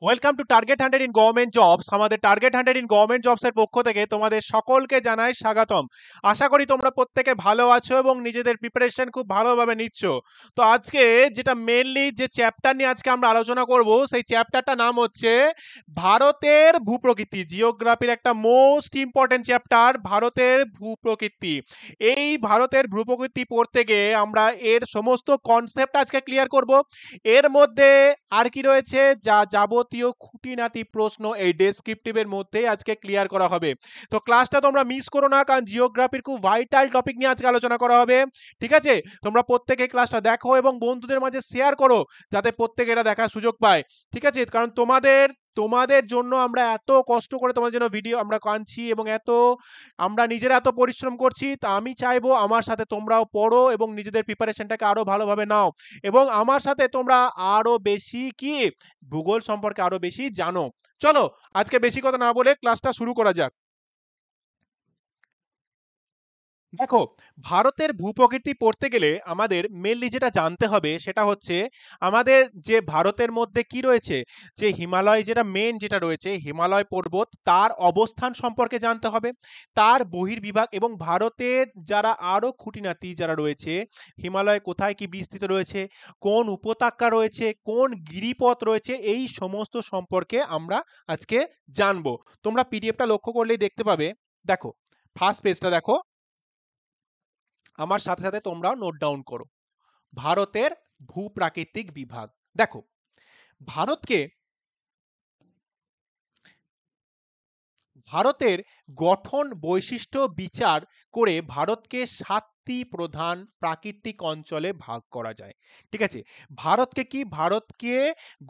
Welcome to target 100 in government jobs. আমাদের target 100 in government jobs এর পক্ষ থেকে তোমাদের সকলকে জানাই স্বাগতম। আশা করি তোমরা প্রত্যেকে ভালো আছো এবং নিজেদের প্রিপারেশন খুব ভালোভাবে নিচ্ছ। তো আজকে যেটা মেইনলি যে চ্যাপ্টার নিয়ে আজকে আমরা আলোচনা করব, সেই চ্যাপ্টারটার নাম হচ্ছে ভারতের ভূপ্রকৃতি। জিওগ্রাফির একটা মোস্ট ইম্পর্টেন্ট চ্যাপ্টার, ভারতের ভূপ্রকৃতি। এই ভারতের ভূপ্রকৃতি পড়তে গিয়ে আমরা এর সমস্ত কনসেপ্ট আজকে ক্লিয়ার করব। এর মধ্যে আর কি রয়েছে, যা যাবতীয় খুঁটিনাটি প্রশ্ন এই ডেসক্রিপটিভের মধ্যে আজকে ক্লিয়ার করা হবে। তো ক্লাসটা তোমরা মিস করো না, কারণ জিওগ্রাফির খুব ভাইটাল টপিক নিয়ে আজকে আলোচনা করা হবে। ঠিক আছে, তোমরা প্রত্যেকে ক্লাসটা দেখো এবং বন্ধুদের মাঝে শেয়ার করো, যাতে প্রত্যেকে এটা দেখার সুযোগ পায়। ঠিক আছে, কারণ তোমাদের তোমাদের জন্য আমরা এত কষ্ট করে তোমাদের জন্য ভিডিও আমরা কাঁদছি এবং আমরা নিজেরা এত পরিশ্রম করছি। তা আমি চাইবো আমার সাথে তোমরাও পড়ো এবং নিজেদের প্রিপারেশনটাকে আরো ভালোভাবে নাও এবং আমার সাথে তোমরা আরো বেশি কি ভূগোল সম্পর্কে আরো বেশি জানো। চলো আজকে বেশি কথা না বলে ক্লাসটা শুরু করা যাক। দেখো, ভারতের ভূপ্রকৃতি পড়তে গেলে আমাদের মেনলি যেটা জানতে হবে সেটা হচ্ছে আমাদের যে ভারতের মধ্যে কি রয়েছে, যে হিমালয় যেটা মেন যেটা রয়েছে হিমালয় পর্বত, তার অবস্থান সম্পর্কে জানতে হবে, তার বহির্বিভাগ এবং ভারতের যারা আরো খুঁটিনাটি যারা রয়েছে, হিমালয় কোথায় কি বিস্তৃত রয়েছে, কোন উপত্যকা রয়েছে, কোন গিরিপথ রয়েছে, এই সমস্ত সম্পর্কে আমরা আজকে জানবো। তোমরা পিডিএফটা লক্ষ্য করলেই দেখতে পাবে। দেখো, ফার্স্ট পেজটা দেখো, আমার সাথে সাথে তোমরাও নোট ডাউন করো। ভারতের ভূপ্রাকৃতিক বিভাগ। দেখো, ভারতকে ভারতের গঠন বৈশিষ্ট্য বিচার করে ভারতকে 7টি প্রধান প্রাকৃতিক অঞ্চলে ভাগ করা যায়। ঠিক আছে, ভারতকে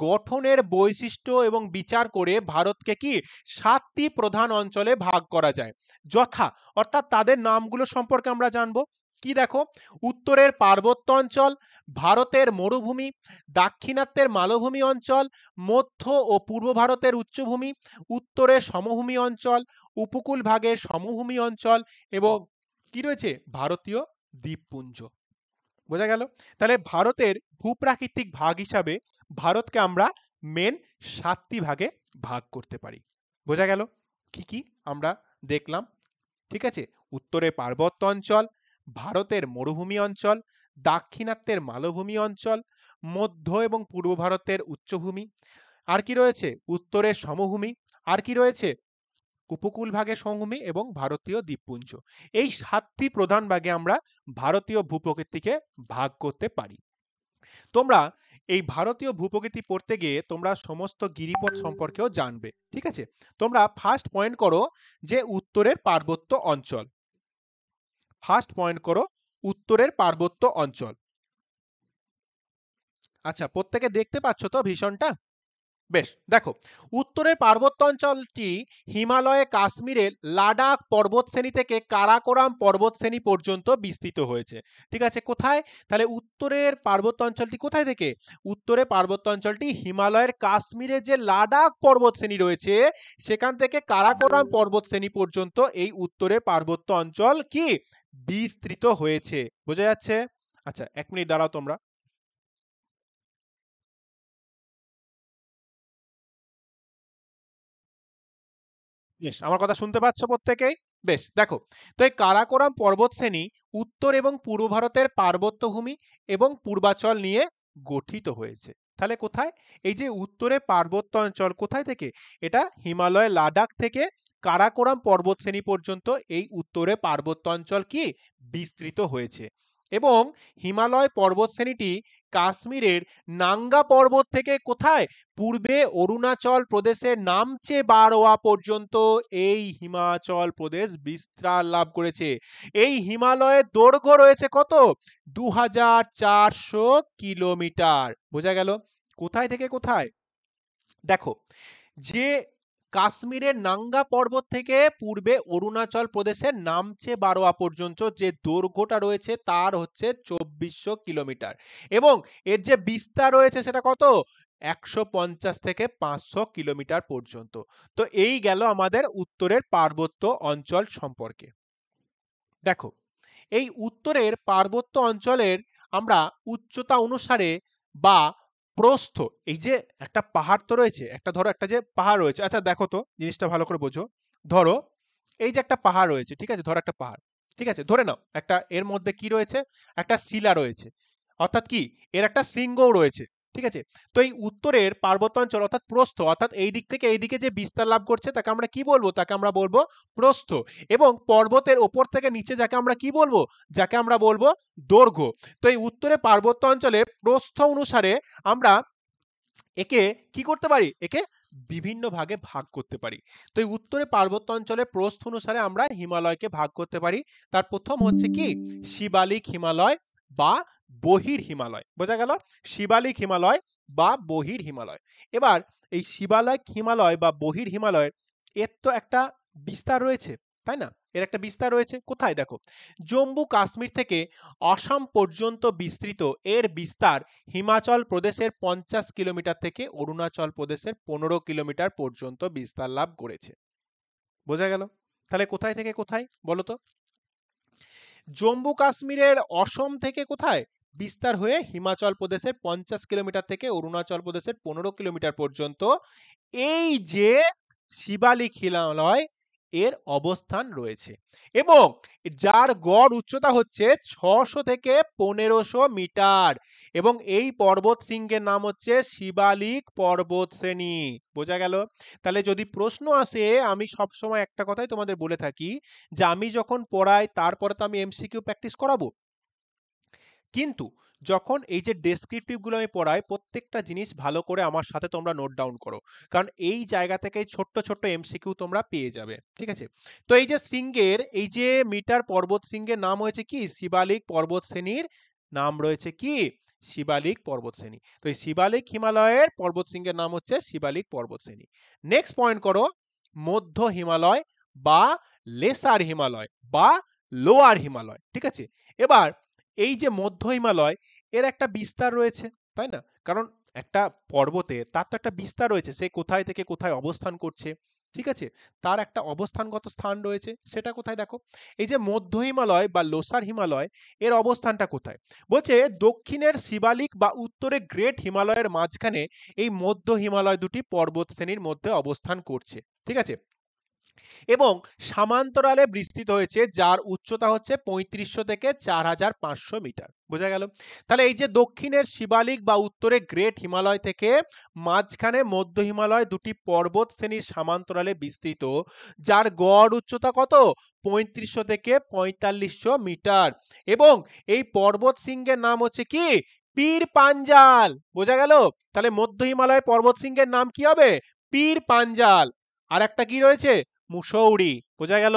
গঠনের বৈশিষ্ট্য এবং বিচার করে ভারতকে কি 7টি প্রধান অঞ্চলে ভাগ করা যায়। যথা, অর্থাৎ তাদের নামগুলো সম্পর্কে আমরা জানবো। কি দেখো, উত্তরের পার্বত্য অঞ্চল, ভারতের মরুভূমি, দাক্ষিণাত্যের মালভূমি অঞ্চল, মধ্য ও পূর্ব ভারতের উচ্চভূমি, উত্তরের সমভূমি অঞ্চল, উপকূল ভাগের সমভূমি অঞ্চল এবং কি রয়েছে ভারতীয় দ্বীপপুঞ্জ। বোঝা গেল? তাহলে ভারতের ভূপ্রাকৃতিক ভাগ হিসাবে ভারতকে আমরা মেন 7টি ভাগে ভাগ করতে পারি। বোঝা গেল? কি কি আমরা দেখলাম? ঠিক আছে, উত্তরে পার্বত্য অঞ্চল, ভারতের মরুভূমি অঞ্চল, দাক্ষিণাত্যের মালভূমি অঞ্চল, মধ্য এবং পূর্ব ভারতের উচ্চভূমি, আর কি রয়েছে উত্তরের সমভূমি, আর কি রয়েছে উপকূল ভাগের সমভূমি এবং ভারতীয় দ্বীপপুঞ্জ। এই 7টি প্রধান ভাগে আমরা ভারতীয় ভূপ্রকৃতিকে ভাগ করতে পারি। তোমরা এই ভারতীয় ভূপ্রকৃতি পড়তে গিয়ে তোমরা সমস্ত গিরিপথ সম্পর্কেও জানবে। ঠিক আছে, তোমরা ফার্স্ট পয়েন্ট করো যে উত্তরের পার্বত্য অঞ্চল। ফার্স্ট পয়েন্ট করো উত্তরের পার্বত্য অঞ্চল। আচ্ছা, প্রত্যেকে দেখতে পাচ্ছ তো ভীষণটা? বেশ, দেখো, উত্তরের পার্বত্য অঞ্চলটি হিমালয়ে কাশ্মীরের লাদাখ পর্বতশ্রেণী থেকে কারাকোরাম পর্বতশ্রেণী পর্যন্ত বিস্তৃত হয়েছে। ঠিক আছে, কোথায়? তাহলে উত্তরের পার্বত্য অঞ্চলটি কোথায় থেকে? উত্তরের পার্বত্য অঞ্চলটি হিমালয়ের কাশ্মীরে যে লাদাখ পর্বতশ্রেণী রয়েছে সেখান থেকে কারাকোরাম পর্বতশ্রেণী পর্যন্ত এই উত্তরের পার্বত্য অঞ্চল কি বিস্তৃত হয়েছে। বোঝা যাচ্ছে? আচ্ছা, 1 মিনিট দাঁড়াও তোমরা। বেশ, আমার কথা শুনতে পাচ্ছ প্রত্যেকেই? বেশ, দেখো, তো এই কারাকোরাম পর্বতশ্রেণী উত্তর এবং পূর্ব ভারতের পার্বত্য ভূমি এবং পূর্বাঞ্চল নিয়ে গঠিত হয়েছে। তাহলে কোথায়? এই যে উত্তরে পার্বত্য অঞ্চল কোথায় থেকে? এটা হিমালয় লাদাখ থেকে কারাকোরাম পর্বতশ্রেণী পর্যন্ত এই উত্তরে পার্বত্য অঞ্চল কি বিস্তৃত হয়েছে। এবং হিমালয় পর্বতশ্রেণীটি কাশ্মীরের নাঙ্গা পর্বত থেকে কোথায় পূর্বে অরুণাচল প্রদেশের নামচে বারোয়া পর্যন্ত এই হিমাচল প্রদেশ বিস্তার লাভ করেছে। এই হিমালয়ের দৈর্ঘ্য রয়েছে কত? 2400 কিলোমিটার। বোঝা গেল? কোথায় থেকে কোথায়? দেখো, যে কাশ্মীরের নাঙ্গা পর্বত থেকে পূর্বে অরুণাচল প্রদেশের নামচে বারোয়া পর্যন্ত যে দৈর্ঘ্যটা রয়েছে তার হচ্ছে 2400 কিলোমিটার এবং এর যে বিস্তার রয়েছে সেটা কত? 150 থেকে 500 কিলোমিটার পর্যন্ত। তো এই গেল আমাদের উত্তরের পার্বত্য অঞ্চল সম্পর্কে। দেখো, এই উত্তরের পার্বত্য অঞ্চলের আমরা উচ্চতা অনুসারে বা প্রস্থ, এই যে একটা পাহাড় তো রয়েছে, একটা ধরো একটা যে পাহাড় রয়েছে, আচ্ছা দেখো তো জিনিসটা ভালো করে বোঝো। ধরো এই যে একটা পাহাড় রয়েছে, ঠিক আছে, ধরো একটা পাহাড়, ঠিক আছে, ধরে নাও একটা এর মধ্যে কি রয়েছে, একটা শিলা রয়েছে, অর্থাৎ কি এর একটা শৃঙ্গও রয়েছে, ঠিক আছে। তো এই উত্তরের পার্বত্যাঞ্চল অর্থাৎ প্রস্থ, অর্থাৎ এই দিক থেকে এই দিকে যে বিস্তার লাভ করছে তাকে আমরা কি বলবো, তাকে আমরা বলবো প্রস্থ। এবং পর্বতের ওপর থেকে নিচে যাকে আমরা কি বলবো, যাকে আমরা বলবো দৈর্ঘ্য। তো এই উত্তরে পার্বত্য অঞ্চলে প্রস্থ অনুসারে আমরা একে কি করতে পারি, একে বিভিন্ন ভাগে ভাগ করতে পারি। তো এই উত্তরে পার্বত্য অঞ্চলে প্রস্থ অনুসারে আমরা হিমালয়কে ভাগ করতে পারি। তার প্রথম হচ্ছে কি শিবালিক হিমালয় বা বহির হিমালয়, বোঝা গেল, শিবালিক হিমালয় বা বহির হিমালয়। এবার এই শিবালিক হিমালয় বা বহির হিমালয়ের এর তো একটা বিস্তার রয়েছে, তাই না, এর একটা বিস্তার রয়েছে কোথায়, দেখো জম্মু কাশ্মীর থেকে আসাম পর্যন্ত বিস্তৃত এর বিস্তার হিমাচল প্রদেশের 50 কিলোমিটার থেকে অরুণাচল প্রদেশের 15 কিলোমিটার পর্যন্ত বিস্তার লাভ করেছে। বোঝা গেল? তাহলে কোথায় থেকে কোথায় বলো তো? জম্মু কাশ্মীরের অসম থেকে কোথায় বিস্তার হয়ে হিমাচল প্রদেশের 50 কিলোমিটার থেকে অরুণাচল প্রদেশের 15 কিলোমিটার পর্যন্ত এই যে শিবালিক হিমালয় এর অবস্থান রয়েছে, এবং যার গড় উচ্চতা হচ্ছে 600 থেকে 1500 মিটার, এবং এই পর্বত শৃঙ্গের নাম হচ্ছে শিবালিক পর্বত শ্রেণী। বোঝা গেল? তাহলে যদি প্রশ্ন আসে, আমি সবসময় একটা কথাই তোমাদের বলে থাকি যে আমি যখন পড়াই তারপরে তো আমি এমসিকিউ প্র্যাকটিস করাবো, কিন্তু যখন এই যে ডেসক্রিপটিভ গুলো আমি পড়াই প্রত্যেকটা জিনিস ভালো করে আমার সাথে তোমরা নোট ডাউন করো, কারণ এই জায়গা থেকে ছোট্ট ছোট্ট এমসিকিউ তোমরা পেয়ে যাবে, ঠিক আছে। তো এই যে শৃঙ্গের এই যে মিটার পর্বত শৃঙ্গের নাম হয়েছে কি শিবালিক পর্বত শ্রেণীর, নাম রয়েছে কি শিবালিক পর্বত শ্রেণী। তো এই শিবালিক হিমালয়ের পর্বত শৃঙ্গের নাম হচ্ছে শিবালিক পর্বত শ্রেণী। নেক্সট পয়েন্ট করো, মধ্য হিমালয় বা লেসার হিমালয় বা লোয়ার হিমালয়, ঠিক আছে। এবার এই যে মধ্য হিমালয় এর একটা বিস্তার রয়েছে, তাই না, কারণ একটা পর্বতে তার তো একটা বিস্তার রয়েছে, সে কোথায় থেকে কোথায় অবস্থান করছে, ঠিক আছে, তার একটা অবস্থানগত স্থান রয়েছে, সেটা কোথায় দেখো, এই যে মধ্য হিমালয় বা লোসার হিমালয় এর অবস্থানটা কোথায়, বলছে দক্ষিণের শিবালিক বা উত্তরে গ্রেট হিমালয়ের মাঝখানে এই মধ্য হিমালয় দুটি পর্বত শ্রেণীর মধ্যে অবস্থান করছে, ঠিক আছে, এবং সমান্তরালে বিস্তৃত হয়েছে, যার উচ্চতা হচ্ছে 3500 থেকে 4500 মিটার। বোঝা গেল? তাহলে এই যে দক্ষিণের শিবালিক বা উত্তরে গ্রেট হিমালয় থেকে মাঝখানে মধ্য হিমালয় দুটি পর্বত শ্রেণীর সমান্তরালে বিস্তৃত, যার গড় উচ্চতা কত 3500 থেকে 4500 মিটার, এবং এই পর্বত শৃঙ্গের নাম হচ্ছে কি পীর পাঞ্জাল। বোঝা গেল? তাহলে মধ্য হিমালয় পর্বত শৃঙ্গের নাম কি হবে, পীর পাঞ্জাল। আর একটা কি রয়েছে, মুসৌরি। বোঝা গেল?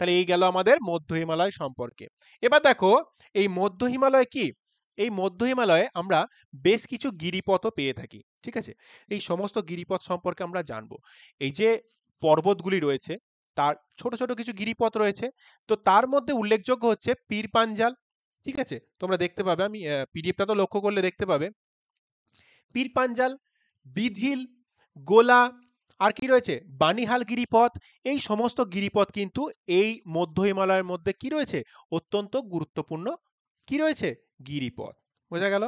তাহলে এই গেল আমাদের মধ্য হিমালয় সম্পর্কে। এবার দেখো এই মধ্য হিমালয় কি, এই মধ্য হিমালয়ে আমরা বেশ কিছু গিরিপথও পেয়ে থাকি, ঠিক আছে। এই সমস্ত গিরিপথ সম্পর্কে আমরা জানবো। এই যে পর্বতগুলি রয়েছে তার ছোট ছোট কিছু গিরিপথ রয়েছে, তো তার মধ্যে উল্লেখযোগ্য হচ্ছে পীর পাঞ্জাল, ঠিক আছে, তোমরা দেখতে পাবে, আমি পিডিএফটা তো লক্ষ্য করলে দেখতে পাবে পীর পাঞ্জাল, বিধিল, গোলা, আর কি রয়েছে বানিহাল গিরিপথ। এই সমস্ত গিরিপথ কিন্তু এই মধ্য হিমালয়ের মধ্যে কি রয়েছে, অত্যন্ত গুরুত্বপূর্ণ কি রয়েছে, গিরিপথ। বোঝা গেল?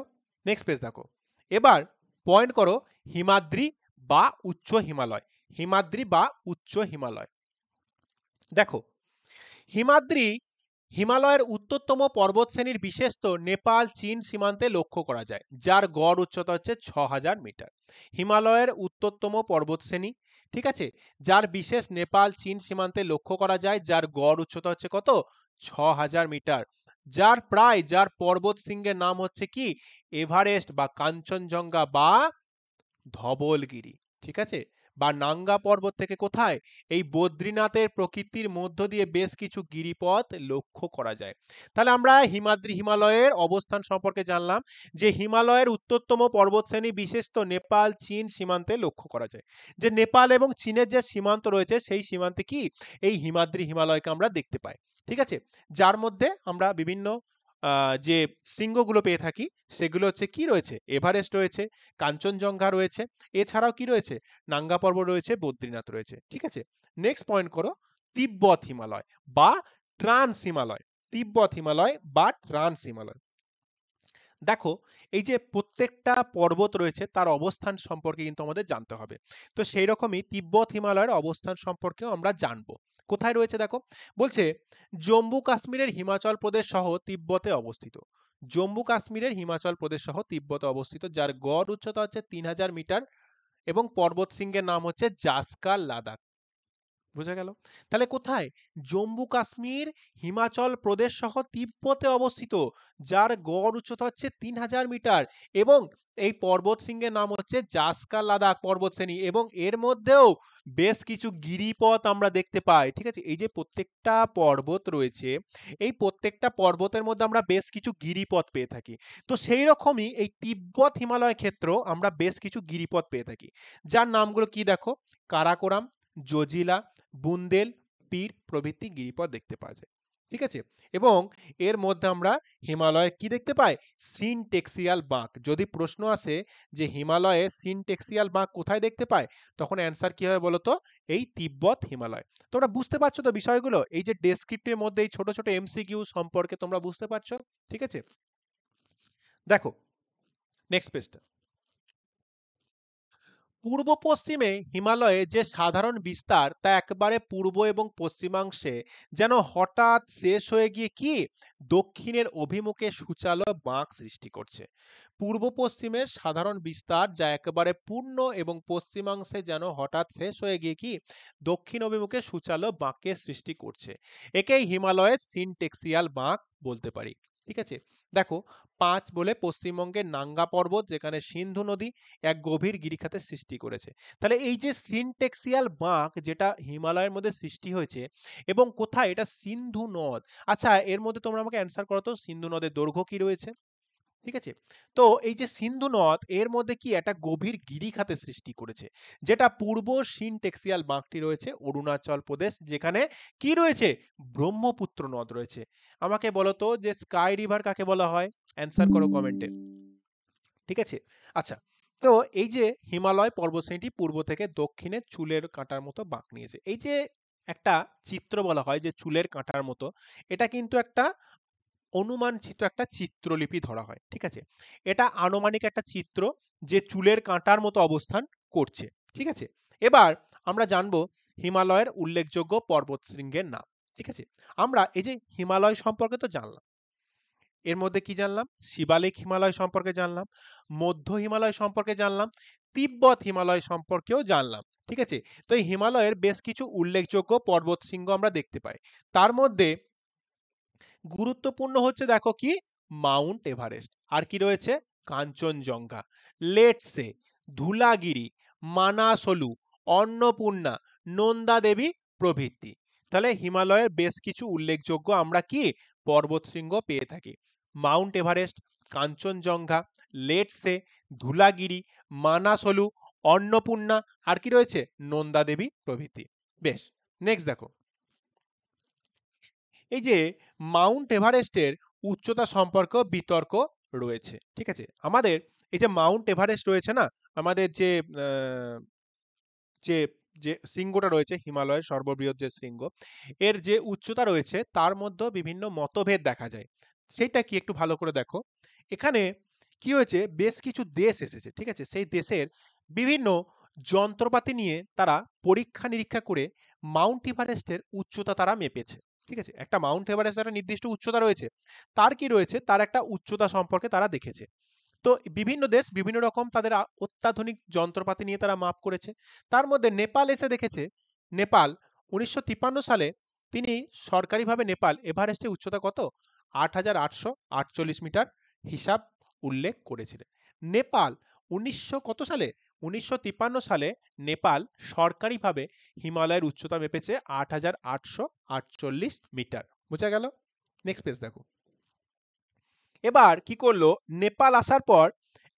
নেক্সট পেজ দেখো। এবার পয়েন্ট করো হিমাদ্রি বা উচ্চ হিমালয়, হিমাদ্রি বা উচ্চ হিমালয়। দেখো হিমাদ্রি হিমালয়ের উত্তরতম পর্বতশ্রেণীর বিশেষত নেপাল চীন সীমান্তে লক্ষ্য করা যায়, যার গড় উচ্চতা হচ্ছে 6000 মিটার। হিমালয়ের উত্তরতম পর্বতশ্রেণী, ঠিক আছে, যার বিশেষ নেপাল চীন সীমান্তে লক্ষ্য করা যায়, যার গড় উচ্চতা হচ্ছে কত 6000 মিটার, যার পর্বত শৃঙ্গের নাম হচ্ছে কি এভারেস্ট বা কাঞ্চনজঙ্ঘা বা ধবলগিরি, ঠিক আছে, বা নাঙ্গা পর্বত থেকে কোথায় এই বদ্রীনাথের প্রকৃতির মধ্য দিয়ে বেশ কিছু গিরিপথ লক্ষ্য করা যায়। তাহলে আমরা হিমাদ্রি হিমালয়ের অবস্থান সম্পর্কে জানলাম, যে হিমালয়ের উত্তরতম পর্বতশ্রেণী বিশেষত নেপাল চীন সীমান্তে লক্ষ্য করা যায়, যে নেপাল এবং চীনের যে সীমান্ত রয়েছে সেই সীমান্তে কি এই হিমাদ্রি হিমালয়কে আমরা দেখতে পাই, ঠিক আছে, যার মধ্যে আমরা বিভিন্ন যে শৃঙ্গগুলো পেয়ে থাকি সেগুলো হচ্ছে কি রয়েছে, এভারেস্ট রয়েছে, কাঞ্চনজঙ্ঘা রয়েছে, এছাড়াও কি রয়েছে নাঙ্গা পর্বত রয়েছে, বদ্রীনাথ রয়েছে, ঠিক আছে। নেক্সট পয়েন্ট করো তিব্বত হিমালয় বা ট্রান্স হিমালয়, তিব্বত হিমালয় বা ট্রান্স হিমালয়। দেখো, এই যে প্রত্যেকটা পর্বত রয়েছে তার অবস্থান সম্পর্কে কিন্তু আমাদের জানতে হবে। তো সেই রকমই তিব্বত হিমালয়ের অবস্থান সম্পর্কেও আমরা জানবো। কোথায় রয়েছে দেখো, বলছে জম্মু কাশ্মীরের হিমাচল প্রদেশ সহ তিব্বতে অবস্থিত। জম্মু কাশ্মীরের হিমাচল প্রদেশ সহ তিব্বতে অবস্থিত, যার গড় উচ্চতা হচ্ছে 3000 মিটার এবং পর্বত শৃঙ্গের নাম হচ্ছে জাসকার লাদাখ। বোঝা গেল? তাহলে কোথায়? জম্মু কাশ্মীর, হিমাচল প্রদেশ সহ তিব্বতে অবস্থিত, যার গড় উচ্চতা হচ্ছে 3000 মিটার এবং এই পর্বত শৃঙ্গের নাম হচ্ছে জাসকার লাদাখ পর্বতশ্রেণী, এবং এর মধ্যেও বেশ কিছু গিরিপথ আমরা দেখতে পাই। ঠিক আছে, এই যে প্রত্যেকটা পর্বত রয়েছে, এই প্রত্যেকটা পর্বতের মধ্যে আমরা বেশ কিছু গিরিপথ পেয়ে থাকি। তো সেই রকমই এই তিব্বত হিমালয় ক্ষেত্র আমরা বেশ কিছু গিরিপথ পেয়ে থাকি, যার নামগুলো কি দেখো, কারাকোরাম, জজিলা, বুন্দেল, পীর প্রভৃতি গিরিপথ দেখতে পাওয়া যায়। ঠিক আছে, এবং এর মধ্যে আমরা হিমালয়ে কি দেখতে পাই? সিনটেক্সিয়াল বাঁক। যদি প্রশ্ন আসে যে হিমালয়ে সিনটেক্সিয়াল বাঁক কোথায় দেখতে পায়, তখন অ্যান্সার কি হবে বলতো? এই তিব্বত হিমালয়। তোমরা বুঝতে পারছো তো বিষয়গুলো? এই যে ডেসক্রিপ্টিভের মধ্যে এই ছোট ছোট এমসিকিউ সম্পর্কে তোমরা বুঝতে পারছো? ঠিক আছে, দেখো নেক্সট পেজটা। পূর্ব পশ্চিমে হিমালয়ে যে সাধারণ বিস্তার তা একেবারে পূর্ব এবং পশ্চিমাংশে যেন হঠাৎ শেষ হয়ে গিয়ে কি দক্ষিণের অভিমুখে সূচালো বাঁক সৃষ্টি করছে। পূর্ব পশ্চিমের সাধারণ বিস্তার যা একেবারে পূর্ণ এবং পশ্চিমাংশে যেন হঠাৎ শেষ হয়ে গিয়ে কি দক্ষিণ অভিমুখে সূচালো বাঁকের সৃষ্টি করছে, একেই হিমালয়ের সিনটেক্সিয়াল বাঁক বলতে পারি। ঠিক আছে, দেখো 5 বলে পশ্চিমবঙ্গের নাঙ্গা পর্বত, যেখানে সিন্ধু নদী এক গভীর গিরিখাতের সৃষ্টি করেছে। তাহলে এই যে সিনটেক্সিয়াল বাঁক যেটা হিমালয়ের মধ্যে সৃষ্টি হয়েছে, এবং কোথায়? এটা সিন্ধু নদ। আচ্ছা, এর মধ্যে তোমরা আমাকে অ্যান্সার করো তো, সিন্ধু নদের দৈর্ঘ্য কি রয়েছে? ঠিক আছে, তো এই যে সিন্ধু নদ এর মধ্যে কি একটা গভীর গিরিখাতে সৃষ্টি করেছে, যেটা পূর্ব সিনটেক্সিয়াল বাঁকটি রয়েছে অরুণাচল প্রদেশ, যেখানে কি রয়েছে? ব্রহ্মপুত্র নদ রয়েছে। আমাকে বলো তো যে স্কাই রিভার কাকে বলা হয়? অ্যান্সার করো কমেন্টে। ঠিক আছে, আচ্ছা, তো এই যে হিমালয় পর্বতশ্রেণীটি পূর্ব থেকে দক্ষিণে চুলের কাঁটার মতো বাঁক নিয়েছে। এই যে একটা চিত্র বলা হয় যে চুলের কাঁটার মতো, এটা কিন্তু একটা অনুমান চিত্র, একটা চিত্রলিপি ধরা হয়। ঠিক আছে, এটা আনুমানিক একটা চিত্র যে চুলের কাঁটার মতো অবস্থান করছে। ঠিক আছে, এবার আমরা জানবো হিমালয়ের উল্লেখযোগ্য পর্বতশৃঙ্গের নাম। ঠিক আছে, আমরা এই যে হিমালয় সম্পর্কে তো জানলাম, এর মধ্যে কি জানলাম? শিবালিক হিমালয় সম্পর্কে জানলাম, মধ্য হিমালয় সম্পর্কে জানলাম, তিব্বত হিমালয় সম্পর্কেও জানলাম। ঠিক আছে, তো এই হিমালয়ের বেশ কিছু উল্লেখযোগ্য পর্বতশৃঙ্গ আমরা দেখতে পাই। তার মধ্যে গুরুত্বপূর্ণ হচ্ছে দেখো কি, মাউন্ট এভারেস্ট, আর কি রয়েছে? কাঞ্চনজঙ্ঘা, লেটসে, ধুলাগিরি, মানাসলু, অন্নপূর্ণা, নন্দা দেবী প্রভৃতি। তাহলে হিমালয়ের বেশ কিছু উল্লেখযোগ্য আমরা কি পর্বতশৃঙ্গ পেয়ে থাকি। মাউন্ট এভারেস্ট, কাঞ্চনজঙ্ঘা, লেটসে, ধুলাগিরি, মানাসলু, অন্নপূর্ণা, আর কি রয়েছে? নন্দা দেবী প্রভৃতি। বেশ, নেক্সট দেখো, এই যে মাউন্ট এভারেস্টের উচ্চতা সম্পর্কেও বিতর্ক রয়েছে। ঠিক আছে, আমাদের এই যে মাউন্ট এভারেস্ট রয়েছে না, আমাদের যে যে যে শৃঙ্গটা রয়েছে হিমালয়ের সর্ববৃহৎ যে শৃঙ্গ, এর যে উচ্চতা রয়েছে তার মধ্যে বিভিন্ন মতভেদ দেখা যায়। সেটা কি একটু ভালো করে দেখো। এখানে কি হয়েছে, বেশ কিছু দেশ এসেছে। ঠিক আছে, সেই দেশের বিভিন্ন যন্ত্রপাতি নিয়ে তারা পরীক্ষা নিরীক্ষা করে মাউন্ট এভারেস্টের উচ্চতা তারা মেপেছে। ঠিক আছে, একটা মাউন্ট এভারেস্ট একটা নির্দিষ্ট উচ্চতা রয়েছে, তার কি রয়েছে, তার একটা উচ্চতা সম্পর্কে তারা দেখেছে। তো বিভিন্ন দেশ বিভিন্ন রকম তাদের অত্যাধুনিক যন্ত্রপাতি নিয়ে তারা মাপ করেছে। তার মধ্যে নেপাল এসে দেখেছে, নেপাল 1953 সালে তিনি সরকারিভাবে নেপাল এভারেস্টের উচ্চতা কত? 8848 মিটার হিসাব উল্লেখ করেছিলেন। নেপাল 1900 কত সালে? 1953 সালে নেপাল সরকারিভাবে হিমালয়ের উচ্চতা মেপেছে 8848 মিটার। বোঝা গেল? নেক্সট পেজ দেখো। এবার কি করলো, নেপাল আসার পর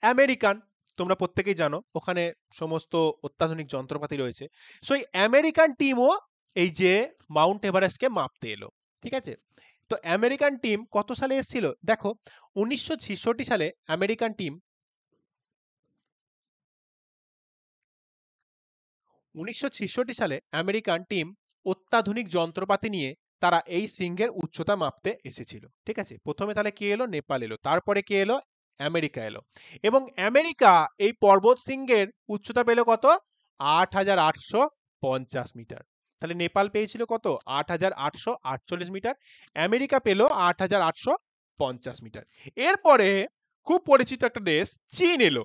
আমেরিকান, তোমরা প্রত্যেকেই জানো ওখানে সমস্ত অত্যাধুনিক যন্ত্রপাতি রয়েছে, সো এই আমেরিকান টিমও এই যে মাউন্ট এভারেস্টকে মাপতে এলো। ঠিক আছে, তো আমেরিকান টিম কত সালে এসেছিল দেখো, 1966 সালে আমেরিকান টিম 1966 সালে আমেরিকান টিম অত্যাধুনিক যন্ত্রপাতি নিয়ে তারা এই শৃঙ্গের উচ্চতা মাপতে এসেছিল। ঠিক আছে, প্রথমে তাহলে কে এলো? নেপাল এলো, তারপরে কে এলো? আমেরিকা এলো এবং আমেরিকা এই পর্বত শৃঙ্গের উচ্চতা পেল কত? ৮,৮৫০ মিটার। তাহলে নেপাল পেয়েছিল কত? ৮,৮৪৮ মিটার। আমেরিকা পেল ৮,৮৫০ মিটার। এরপরে খুব পরিচিত একটা দেশ চীন এলো।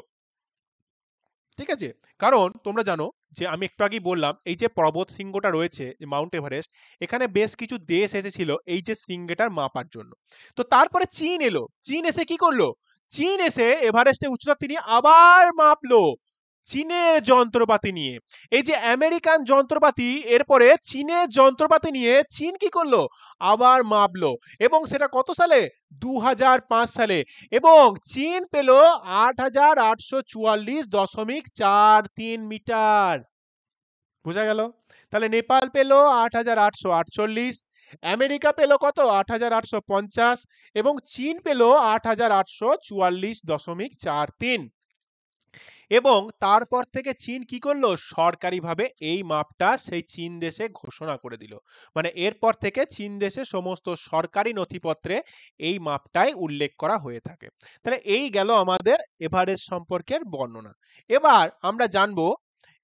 ঠিক আছে, কারণ তোমরা জানো যে আমি একটু আগেই বললাম এই যে পর্বত শৃঙ্গটা রয়েছে মাউন্ট এভারেস্ট, এখানে বেশ কিছু দেশ এসেছিল এই যে শৃঙ্গটার মাপার জন্য। তো তারপরে চীন এলো। চীন এসে কি করলো? চীন এসে এভারেস্টের উচ্চতা তিনি আবার মাপলো চীনের যন্ত্রপাতি নিয়ে। এই যে আমেরিকান যন্ত্রপাতি, এরপরে চীনের যন্ত্রপাতি নিয়ে চীন কি করলো? আবার মাপলো এবং সেটা কত সালে? ২০০৫ সালে। এবং চীন পেল ৮,৮৪৪.৪৩ মিটার। বোঝা গেল? তাহলে নেপাল পেল ৮,৮৪৮, আমেরিকা পেল কত? ৮,৮৫০ এবং চীন পেল ৮,৮৪৪.৪৩। এবং তারপর থেকে চীন কি করলো? সরকারিভাবে এই মাপটা সেই চীন দেশে ঘোষণা করে দিল। মানে এরপর থেকে চীন দেশে সমস্ত সরকারি নথিপত্রে এই মাপটাই উল্লেখ করা হয়ে থাকে। তাহলে এই গেল আমাদের এভারেস্ট সম্পর্কের বর্ণনা। এবার আমরা জানবো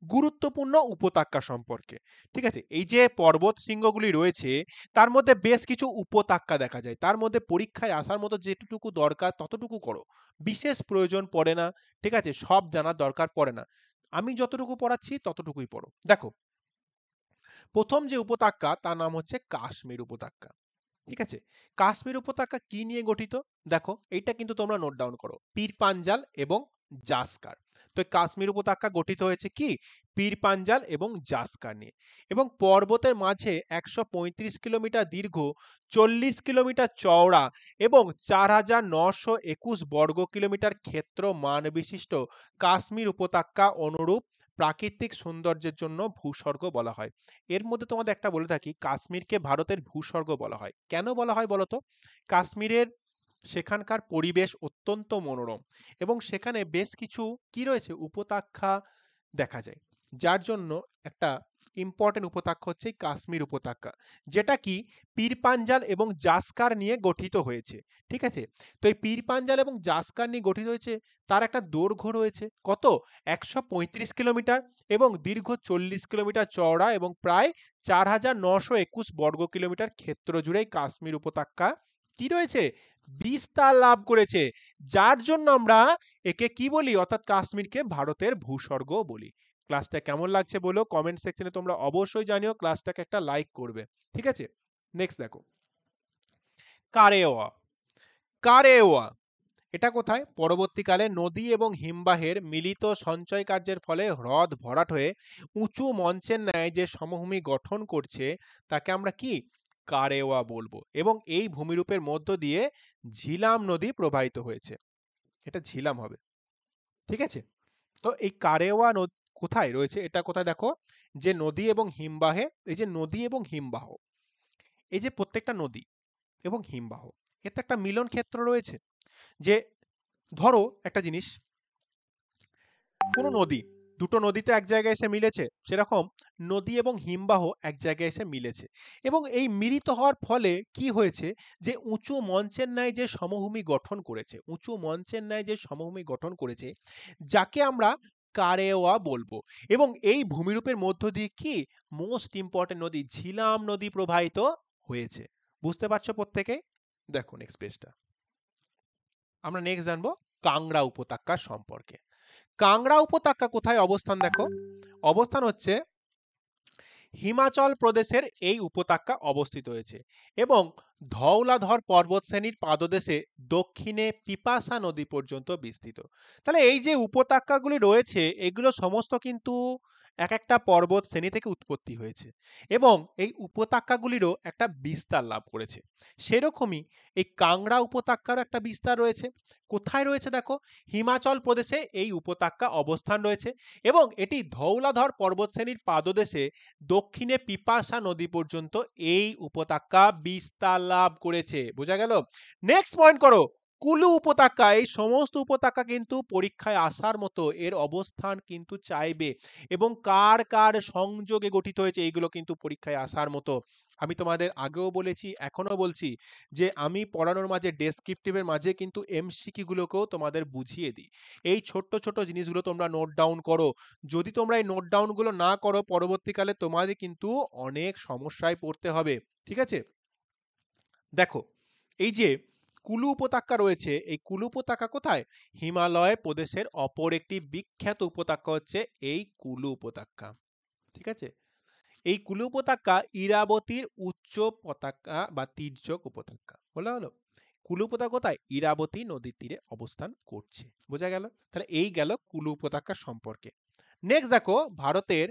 গুরুত্বপূর্ণ উপত্যকা সম্পর্কে। ঠিক আছে, এই যে পর্বত শৃঙ্গগুলি রয়েছে তার মধ্যে বেশ কিছু উপত্যকা দেখা যায়। তার মধ্যে পরীক্ষায় আসার মতো যেটুকু দরকার ততটুকু করো, বিশেষ প্রয়োজন পড়ে না। ঠিক আছে, সব জানার দরকার পড়ে না। আমি যতটুকু পড়াচ্ছি ততটুকুই পড়ো। দেখো, প্রথম যে উপত্যকা তার নাম হচ্ছে কাশ্মীর উপত্যকা। ঠিক আছে, কাশ্মীর উপত্যকা কি নিয়ে গঠিত? দেখো, এইটা কিন্তু তোমরা নোট ডাউন করো, পীর পাঞ্জাল এবং জাসকার। তো কাশ্মীর উপত্যকা গঠিত হয়েছে কি? পীর পাঞ্জাল এবং জাসকার নিয়ে। এবং পর্বতের মাঝে ১৩৫ কিলোমিটার দীর্ঘ, ৪০ কিলোমিটার চওড়া এবং ৪,৯২১ বর্গ কিলোমিটার ক্ষেত্র মান বিশিষ্ট কাশ্মীর উপত্যকা অনুরূপ প্রাকৃতিক সৌন্দর্যের জন্য ভূস্বর্গ বলা হয়। এর মধ্যে তোমাদের একটা বলে থাকি, কাশ্মীরকে ভারতের ভূস্বর্গ বলা হয়। কেন বলা হয় বলতো? কাশ্মীরের সেখানকার পরিবেশ অত্যন্ত মনোরম এবং সেখানে বেশ কিছু কি রয়েছে? উপত্যকা দেখা যায়, যার জন্য একটা ইম্পর্টেন্ট উপত্যকা হচ্ছে এই কাশ্মীর উপত্যকা, যেটা কি পীর পাঞ্জাল এবং জাসকার নিয়ে গঠিত হয়েছে। ঠিক আছে, তো এই পীর পাঞ্জাল এবং জাসকার নিয়ে গঠিত হয়েছে। তার একটা দৈর্ঘ্য রয়েছে কত? ১৩৫ কিলোমিটার এবং দীর্ঘ ৪০ কিলোমিটার চওড়া এবং প্রায় ৪,৯২১ বর্গ কিলোমিটার ক্ষেত্র জুড়ে কাশ্মীর উপত্যকা কি রয়েছে? বিস্তার লাভ করেছে, যার জন্য আমরা একে কি বলি? অর্থাৎ কাশ্মীরকে ভারতের ভূস্বর্গ বলি। ক্লাসটা কেমন লাগছে বলো কমেন্ট সেকশনে, তোমরা অবশ্যই জানিও, ক্লাসটাকে একটা লাইক করবে। ঠিক আছে, নেক্সট দেখো, কারেওয়া। কারেওয়া এটা কোথায়? পরবর্তীকালে নদী এবং হিমবাহের মিলিত সঞ্চয় কার্যের ফলে হ্রদ ভরাট হয়ে উঁচু মঞ্চের ন্যায় যে সমভূমি গঠন করছে তাকে আমরা কি? কারেওয়া বলবো। এবং এই ভূমিরূপের মধ্য দিয়ে ঝিলাম নদী প্রবাহিত হয়েছে। এটা ঝিলাম হবে। ঠিক আছে, তো এই কারেওয়া কোথায় রয়েছে? এটা কোথায় দেখো, যে নদী এবং হিমবাহে, এই যে নদী এবং হিমবাহ, এই যে প্রত্যেকটা নদী এবং হিমবাহ, এতে একটা মিলন ক্ষেত্র রয়েছে। যে ধরো একটা জিনিস, কোনো নদী, দুটো নদী তো এক জায়গায় এসে মিলেছে, সেরকম নদী এবং হিমবাহ এক জায়গায় এসে মিলেছে এবং এই মিলিত হওয়ার ফলে কি হয়েছে? যে উঁচু মঞ্চের ন্যায় যে সমভূমি গঠন করেছে, উঁচু মঞ্চের ন্যায় যে সমভূমি গঠন করেছে, যাকে আমরা কারেওয়া বলবো। এবং এই ভূমিরূপের মধ্য দিয়ে কি মোস্ট ইম্পর্টেন্ট নদী ঝিলাম নদী প্রবাহিত হয়েছে। বুঝতে পারছো প্রত্যেকে? দেখো নেক্সট পেজটা, আমরা নেক্সট জানবো কাংড়া উপত্যকা সম্পর্কে। কাংড়া উপত্যকা কোথায় অবস্থান? দেখো, অবস্থান হচ্ছে হিমাচল প্রদেশের এই উপত্যকা অবস্থিত হয়েছে এবং ধওলাধর পর্বতশ্রেণীর পাদদেশে দক্ষিণে পিপাসা নদী পর্যন্ত বিস্তৃত। তাহলে এই যে উপত্যকাগুলি রয়েছে এগুলো সমস্ত কিন্তু এক একটা পর্বত শ্রেণী থেকে উৎপত্তি হয়েছে এবং এই উপত্যকাগুলিরও একটা বিস্তার লাভ করেছে। সেরকমই এই কাংড়া উপত্যকারও একটা বিস্তার রয়েছে। কোথায় রয়েছে? দেখো, হিমাচল প্রদেশে এই উপত্যকা অবস্থান রয়েছে এবং এটি ধওলাধর পর্বতশ্রেণীর পাদদেশে দক্ষিণে পিপাসা নদী পর্যন্ত এই উপত্যকা বিস্তার লাভ করেছে। বোঝা গেল? নেক্সট পয়েন্ট করো, কুলু উপত্যকা, এই সমস্ত উপত্যকা কিন্তু পরীক্ষায় আসার মতো এর অবস্থান কিন্তু চাইবে, এবং কার কার সংযোগে গঠিত হয়েছে এইগুলো কিন্তু পরীক্ষায় আসার মতো। আমি তোমাদের আগেও বলেছি, এখনো বলছি, যে আমি পড়ানোর মাঝে ডেসক্রিপটিভের মাঝে কিন্তু এমসিকিউ গুলোকেও তোমাদের বুঝিয়ে দিই। এই ছোট্ট ছোট জিনিসগুলো তোমরা নোট ডাউন করো। যদি তোমরা এই নোট ডাউন গুলো না করো, পরবর্তীকালে তোমাদের কিন্তু অনেক সমস্যায় পড়তে হবে। ঠিক আছে, দেখো, এই যে কুলু উপত্যকা রয়েছে, এই কুলু উপত্যকা কোথায়? হিমালয় প্রদেশের অপর একটি বিখ্যাত উপত্যকা হচ্ছে এই কুলু উপত্যকা। ঠিক আছে, এই কুলু উপত্যকা ইরাবতীর উচ্চ পতাকা বা তির্যক উপত্যকা। বলা হলো কুলু উপত্যকা কোথায়? ইরাবতী নদীর তীরে অবস্থান করছে। বোঝা গেল? তাহলে এই গেল কুলু উপত্যকা সম্পর্কে। নেক্সট দেখো, ভারতের,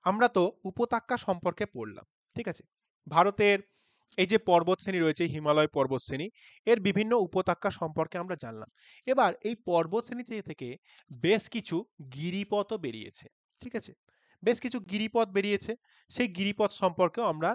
আমরা তো উপত্যকা সম্পর্কে পড়লাম। ঠিক আছে, ভারতের এই যে পর্বতশ্রেণী রয়েছে, হিমালয় পর্বতশ্রেণী, এর বিভিন্ন উপত্যকা সম্পর্কে আমরা জানলাম। এবার এই পর্বতশ্রেণী থেকে বেশ কিছু গিরিপথও বেরিয়েছে। ঠিক আছে, বেশ কিছু গিরিপথ বেরিয়েছে, সেই গিরিপথ সম্পর্কেও আমরা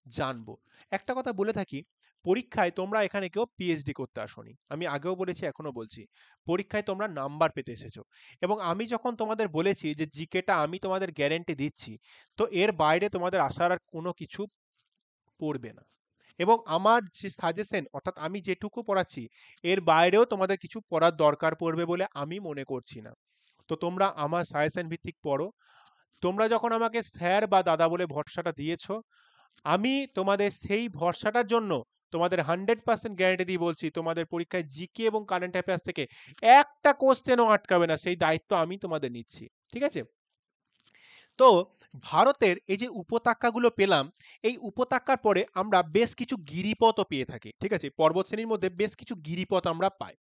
জানবো। একটা কথা বলে থাকি, পরীক্ষায় তোমরা এখানে কেউ পিএইচডি করতে আসোনি, আমি আগেও বলেছি এখনো বলছি, পরীক্ষায় তোমরা নাম্বার পেতে এসেছো। এবং আমি যখন তোমাদের বলেছি যে জিকেটা আমি তোমাদের গ্যারেন্টি দিচ্ছি, তো এর বাইরে তোমাদের আসার আর কোনো কিছু পড়বে না। এবং আমার যে সাজেশন, অর্থাৎ আমি যেটুকু পড়াচ্ছি, এর বাইরেও তোমাদের কিছু পড়ার দরকার পড়বে বলে আমি মনে করছি না। তো তোমরা আমার সাজেশন ভিত্তিক পড়ো। তোমরা যখন আমাকে স্যার বা দাদা বলে ভরসাটা দিয়েছো, আমি তোমাদের সেই ভরসাটার জন্য তোমাদের 100% গ্যারান্টি দিয়ে বলছি, তোমাদের পরীক্ষায় জিকে এবং কারেন্ট অ্যাফেয়ার্স থেকে একটা কোশ্চেনও আটকাবে না, সেই দায়িত্ব আমি তোমাদের নিচ্ছি। ঠিক আছে, তো ভারতের এই যে উপত্যকাগুলো পেলাম, এই উপত্যকার পরে আমরা বেশ কিছু গিরিপথও পেয়ে থাকি। ঠিক আছে, পর্বত শ্রেণীর মধ্যে বেশ কিছু গিরিপথ আমরা পাই।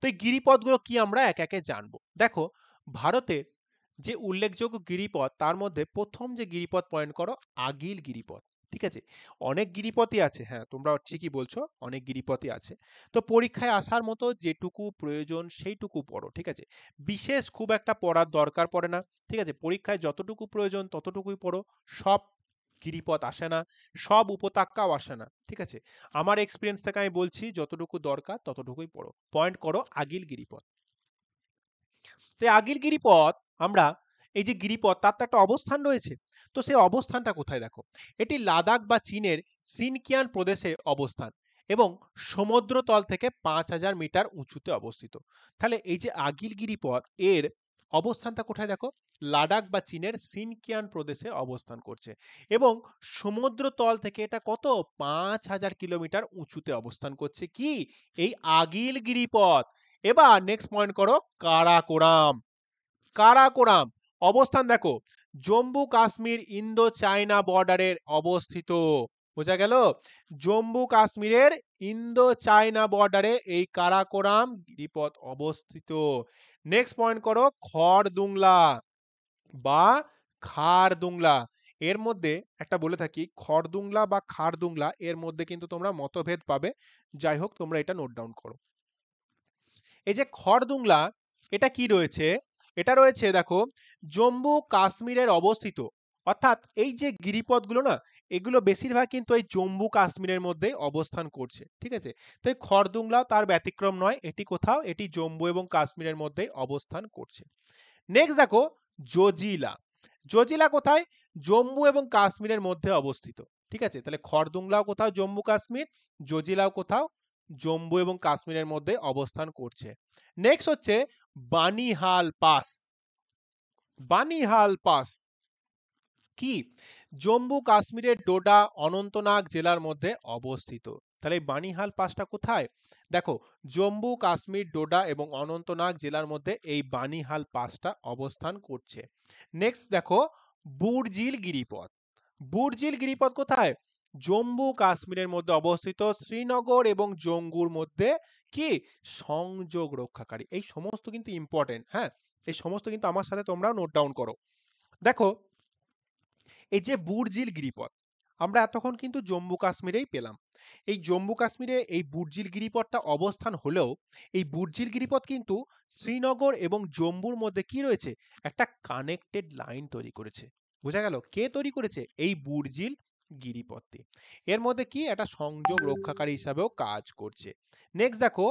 তো এই গিরিপথগুলো কি আমরা একে একে জানবো। দেখো, ভারতের যে উল্লেখযোগ্য গিরিপথ, তার মধ্যে প্রথম যে গিরিপথ পয়েন্ট করো, আগিল গিরিপথ। ঠিক আছে, অনেক গিরিপথই আছে, হ্যাঁ তোমরা ঠিকই বলছো, অনেক গিরিপথই আছে। তো পরীক্ষায় আসার মতো যেটুকু প্রয়োজন সেইটুকু পড়ো। ঠিক আছে, বিশেষ খুব একটা পড়ার দরকার পড়ে না। ঠিক আছে, পরীক্ষায় যতটুকু প্রয়োজন ততটুকুই পড়ো। সব গিরিপথ আসে না, সব উপত্যকাও আসে না। ঠিক আছে, আমার এক্সপিরিয়েন্স থেকে আমি বলছি, যতটুকু দরকার ততটুকুই পড়ো। পয়েন্ট করো আগিল গিরিপথ। তো এই আগিল গিরিপথ, আমরা এই যে গিরিপথ, তার তো একটা অবস্থান রয়েছে। তো সেই অবস্থানটা কোথায় দেখো, এটি লাদাখ বা চীনের সিনকিয়ান প্রদেশে অবস্থান, এবং সমুদ্রতল থেকে 5000 মিটার উঁচুতে অবস্থিত। তাহলে এই যে আগিল গিরিপথ, এর অবস্থানটা কোথায় দেখো, লাদাখ বা চীনের সিনকিয়ান প্রদেশে অবস্থান করছে, এবং সমুদ্রতল থেকে এটা কত, 5000 কিলোমিটার উঁচুতে অবস্থান করছে। কি, এই আগিল গিরিপথ। এবার নেক্সট পয়েন্ট করো কারাকোরাম। কারাকোরাম অবস্থান দেখো, জম্মু কাশ্মীর ইন্দো চায়না বর্ডারের অবস্থিত। বোঝা গেল, জম্মু কাশ্মীরের ইন্দো চায়না বর্ডারে এই কারাকোরাম গিরিপথ অবস্থিত। নেক্সট পয়েন্ট করো খড়দুংলা বা খারদুংলা। এর মধ্যে একটা বলে থাকি, খড়দুংলা বা খারদুংলা, এর মধ্যে কিন্তু তোমরা মতভেদ পাবে। যাই হোক, তোমরা এটা নোট ডাউন করো। এই যে খড়দুংলা, এটা কি রয়েছে, এটা রয়েছে দেখো জম্মু কাশ্মীরের অবস্থিত। অর্থাৎ এই যে গিরিপথগুলো না, এগুলো বেশিরভাগ কিন্তু এই জম্মু কাশ্মীরের মধ্যে অবস্থান করছে। ঠিক আছে, তো এই খড়দুংলাও তার ব্যতিক্রম নয়, এটি কোথাও, এটি জম্মু এবং কাশ্মীরের মধ্যে অবস্থান করছে। নেক্সট দেখো জজিলা। জজিলা কোথায়, জম্মু এবং কাশ্মীরের মধ্যে অবস্থিত। ঠিক আছে, তাহলে খড়দুংলাও কোথাও জম্মু কাশ্মীর, জজিলাও কোথাও জম্মু এবং কাশ্মীরের মধ্যে অবস্থান করছে। নেক্সট হচ্ছে বানিহাল পাস। বানিহাল পাস কি, জম্মু কাশ্মীরের ডোডা অনন্তনাগ জেলার মধ্যে অবস্থিত। তাহলে এই বানিহাল পাসটা কোথায়, দেখো জম্মু কাশ্মীর ডোডা এবং অনন্তনাগ জেলার মধ্যে এই বানিহাল পাসটা অবস্থান করছে। নেক্সট দেখো বুর্জিল গিরিপথ। বুর্জিল গিরিপথ কোথায়, জম্মু কাশ্মীরের মধ্যে অবস্থিত, শ্রীনগর এবং জঙ্গুর মধ্যে কি, সংযোগ রক্ষাকারী। এই সমস্ত কিন্তু ইম্পর্টেন্ট, হ্যাঁ এই সমস্ত কিন্তু আমার সাথে তোমরা নোট ডাউন করো। দেখো, এই যে বুর্জিল গিরিপথ, আমরা এতক্ষণ কিন্তু জম্মু কাশ্মীরেই পেলাম। এই জম্মু কাশ্মীরে এই বুর্জিল গিরিপথটা অবস্থান হলেও, এই বুর্জিল গিরিপথ কিন্তু শ্রীনগর এবং জম্মুর মধ্যে কি রয়েছে, একটা কানেক্টেড লাইন তৈরি করেছে। বোঝা গেল, কে তৈরি করেছে, এই বুর্জিল গিরিপথটি। এর মধ্যে কি, একটা সংযোগ রক্ষাকারী হিসাবেও কাজ করছে। নেক্সট দেখো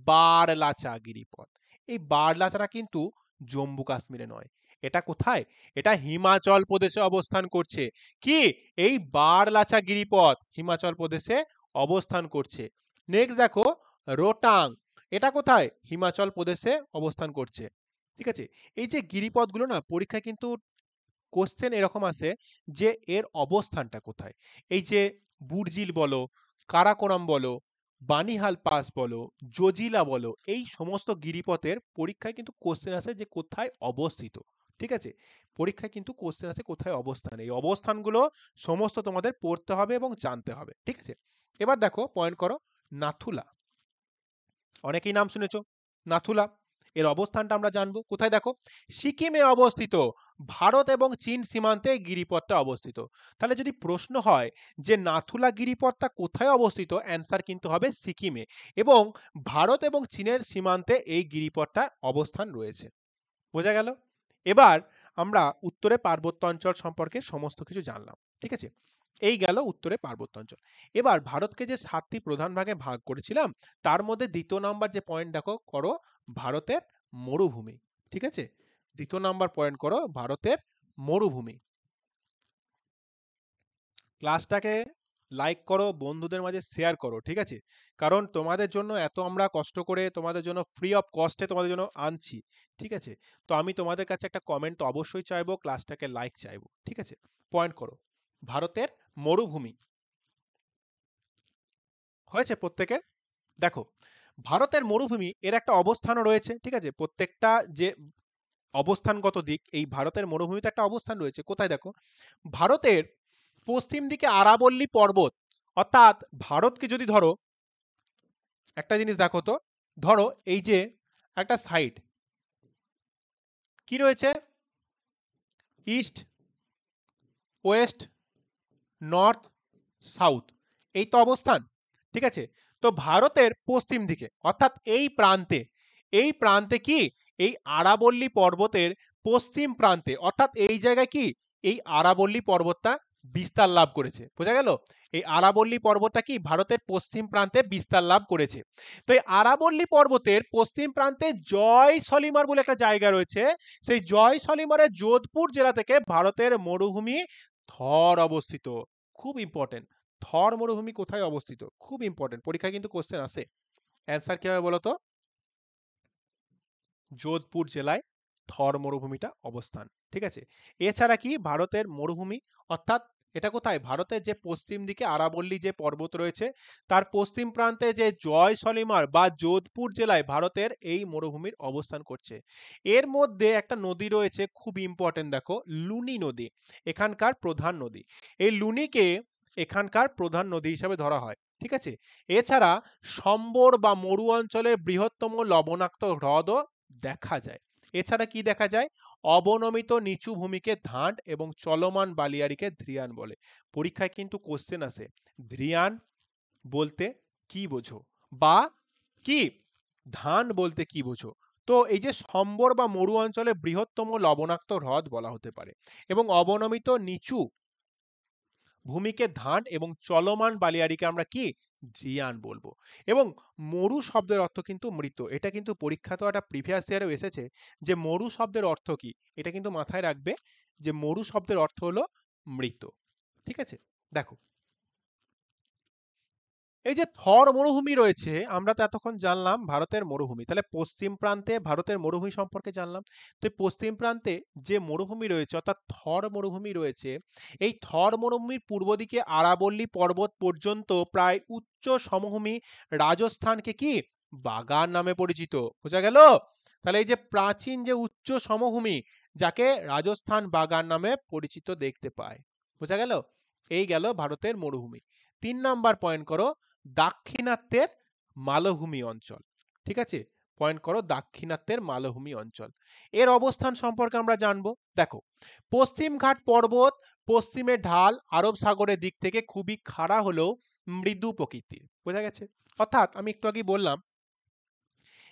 বারলাচা গিরিপথ। এই বারলাচাটা কিন্তু জম্মু কাশ্মীরে নয়, এটা কোথায়? এটা হিমাচল প্রদেশে অবস্থান করছে। কি? এই বারলাচা গিরিপথ হিমাচল প্রদেশে অবস্থান করছে। নেক্সট দেখো রোটাং, এটা কোথায়? হিমাচল প্রদেশে অবস্থান করছে। ঠিক আছে, এই যে গিরিপথগুলো না পরীক্ষায় কিন্তু কোশ্চেন এরকম আসে যে এর অবস্থানটা কোথায়। এই যে বুর্জিল বলো, কারাকোরাম বলো, বানিহাল পাস বলো, জজিলা বলো, এই সমস্ত গিরিপথের পরীক্ষায় কিন্তু কোশ্চেন আসে যে কোথায় অবস্থিত। ঠিক আছে, পরীক্ষায় কিন্তু কোশ্চেন আসে কোথায় অবস্থান, এই অবস্থানগুলো সমস্ত তোমাদের পড়তে হবে এবং জানতে হবে। ঠিক আছে, এবার দেখো পয়েন্ট করো নাথুলা। অনেকেই নাম শুনেছো নাথুলা, এর অবস্থানটা আমরা জানবো কোথায়। দেখো সিকিমে অবস্থিত, ভারত এবং চীন সীমান্তে এই গিরিপথটা অবস্থিত। তাহলে যদি প্রশ্ন হয় যে নাথুলা গিরিপথটা কোথায় অবস্থিত, অ্যান্সার কিন্তু হবে সিকিমে, এবং ভারত এবং চীনের সীমান্তে এই গিরিপথটার অবস্থান রয়েছে। বোঝা গেল? এবার আমরা উত্তরে পার্বত্য অঞ্চল সম্পর্কে সমস্ত কিছু জানলাম। ঠিক আছে, এই গেল উত্তরে পার্বত্য অঞ্চল। এবার ভারতকে যে 7টি প্রধান ভাগে ভাগ করেছিলাম, তার মধ্যে দ্বিতীয় নাম্বার যে পয়েন্ট দেখো করো ভারতের মরুভূমি। ঠিক আছে, দ্বিতীয় নাম্বার পয়েন্ট করো ভারতের মরুভূমি। ক্লাসটাকে লাইক করো, বন্ধুদের মাঝে শেয়ার করো। ঠিক আছে, কারণ তোমাদের জন্য এত আমরা কষ্ট করে তোমাদের জন্য ফ্রি অফ কস্টে তোমাদের জন্য আনছি। ঠিক আছে, তো আমি তোমাদের কাছে একটা কমেন্ট তো অবশ্যই চাইবো, ক্লাসটাকে লাইক চাইবো। ঠিক আছে, পয়েন্ট করো ভারতের মরুভূমি। হয়েছে প্রত্যেকের? দেখো ভারতের মরুভূমি এর একটা অবস্থানও রয়েছে। ঠিক আছে, প্রত্যেকটা যে অবস্থানগত দিক, এই ভারতের মরুভূমিতে একটা অবস্থান রয়েছে। কোথায়? দেখো ভারতের পশ্চিম দিকে আরাবল্লী পর্বত, অর্থাৎ ভারতকে যদি ধরো একটা জিনিস দেখো তো, ধরো এই যে একটা সাইড কি রয়েছে, ইস্ট, ওয়েস্ট, নর্থ, সাউথ, এই তো অবস্থান। ঠিক আছে, তো ভারতের পশ্চিম দিকে অর্থাৎ এই প্রান্তে কি, এই আরাবল্লী পর্বতের পশ্চিম প্রান্তে, অর্থাৎ এই জায়গায় কি এই আরাবল্লী পর্বতটা বিস্তার লাভ করেছে। বোঝা গেল? এই আরাবল্লী পর্বতটা কি ভারতের পশ্চিম প্রান্তে বিস্তার লাভ করেছে। তো এই আরাবল্লী পর্বতের পশ্চিম প্রান্তে জয়সলমীর বলে একটা জায়গা রয়েছে। সেই জয়সলমীরের যোধপুর জেলা থেকে ভারতের মরুভূমি থর অবস্থিত। খুব ইম্পর্টেন্ট, থর মরুভূমি কোথায় অবস্থিত, খুব ইম্পর্টেন্ট, পরীক্ষায় কিন্তু কোশ্চেন আসে। অ্যান্সার কি হবে বলো তো? যোধপুর জেলায় থর মরুভূমিটা অবস্থান। ঠিক আছে, এছাড়া কি ভারতের মরুভূমি, অর্থাৎ এটা কোথায়, ভারতের যে পশ্চিম দিকে আরাবল্লী যে পর্বত রয়েছে তার পশ্চিম প্রান্তে যে জয়সলমীর বা যোধপুর জেলায় ভারতের এই মরুভূমির অবস্থান করছে। এর মধ্যে একটা নদী রয়েছে খুব ইম্পর্টেন্ট, দেখো লুনি নদী এখানকার প্রধান নদী। এই লুনিকে এখানকার প্রধান নদী হিসেবে ধরা হয়। ঠিক আছে, এছাড়া সম্বর বা মরু অঞ্চলের বৃহত্তম লবণাক্ত হ্রদও দেখা যায়। এছাড়া কি দেখা যায়? অবনমিত নিচু ভূমিকে ধান এবং চলমান বালিয়াড়িকে ধ্রিয়ান বলে। পরীক্ষায় কিন্তু কোশ্চেন আসে ধ্রিয়ান বলতে কি বোঝো, বা কি ধান বলতে কি বোঝো। তো এই যে সম্বর বা মরু অঞ্চলে বৃহত্তম লবণাক্ত হ্রদ বলা হতে পারে, এবং অবনমিত নিচু ভূমিকে ধান এবং চলমান বালিয়াড়িকে আমরা কি ধ্রিয়ান বলবো। এবং মরু শব্দের অর্থ কিন্তু মৃত, এটা কিন্তু পরীক্ষাতেও একটা প্রিভিয়াস ইয়ারেও এসেছে যে মরু শব্দের অর্থ কি, এটা কিন্তু মাথায় রাখবে যে মরু শব্দের অর্থ হলো মৃত। ঠিক আছে, দেখো এই যে থর মরুভূমি রয়েছে, আমরা তো এতক্ষণ জানলাম ভারতের মরুভূমি, তাহলে পশ্চিম প্রান্তে ভারতের মরুভূমি সম্পর্কে জানলাম। তো পশ্চিম প্রান্তে যে মরুভূমি রয়েছে অর্থাৎ থর মরুভূমি রয়েছে, এই থর মরুভূমির পূর্ব দিকে আরাবল্লী পর্বত পর্যন্ত প্রায় উচ্চ সমভূমি রাজস্থানকে কি বাগান নামে পরিচিত। বোঝা গেল? তাহলে এই যে প্রাচীন যে উচ্চ সমভূমি, যাকে রাজস্থান বাগান নামে পরিচিত দেখতে পায়। বোঝা গেল? এই গেল ভারতের মরুভূমি। 3 নাম্বার পয়েন্ট করো দাক্ষিণাত্যের মালভূমি অঞ্চল। ঠিক আছে, পয়েন্ট করো দাক্ষিণাত্যের মালভূমি অঞ্চল, এর অবস্থান সম্পর্কে আমরা জানবো। দেখো পশ্চিম ঘাট পর্বত পশ্চিমে ঢাল আরব সাগরের দিক থেকে খুবই খাড়া হলেও মৃদু প্রকৃতির। বোঝা গেছে? অর্থাৎ আমি একটু আগে বললাম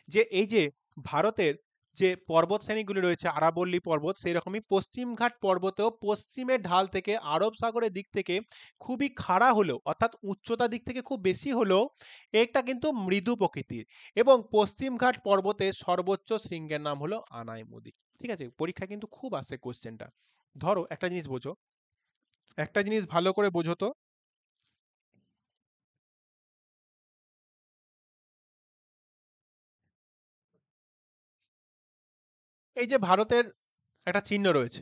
যে এই যে ভারতের যে পর্বত শ্রেণীগুলি রয়েছে আরাবল্লী পর্বত, সেই রকমই পশ্চিমঘাট পর্বতেও পশ্চিমের ঢাল থেকে আরব সাগরের দিক থেকে খুবই খাড়া হলেও, অর্থাৎ উচ্চতা দিক থেকে খুব বেশি হলেও এটা কিন্তু মৃদু প্রকৃতির। এবং পশ্চিমঘাট পর্বতের সর্বোচ্চ শৃঙ্গের নাম হলো আনাইমুদি। ঠিক আছে, পরীক্ষা কিন্তু খুব আসে কোশ্চেনটা। ধরো একটা জিনিস বোঝো, একটা জিনিস ভালো করে বোঝো তো, এই যে ভারতের একটা চিহ্ন রয়েছে,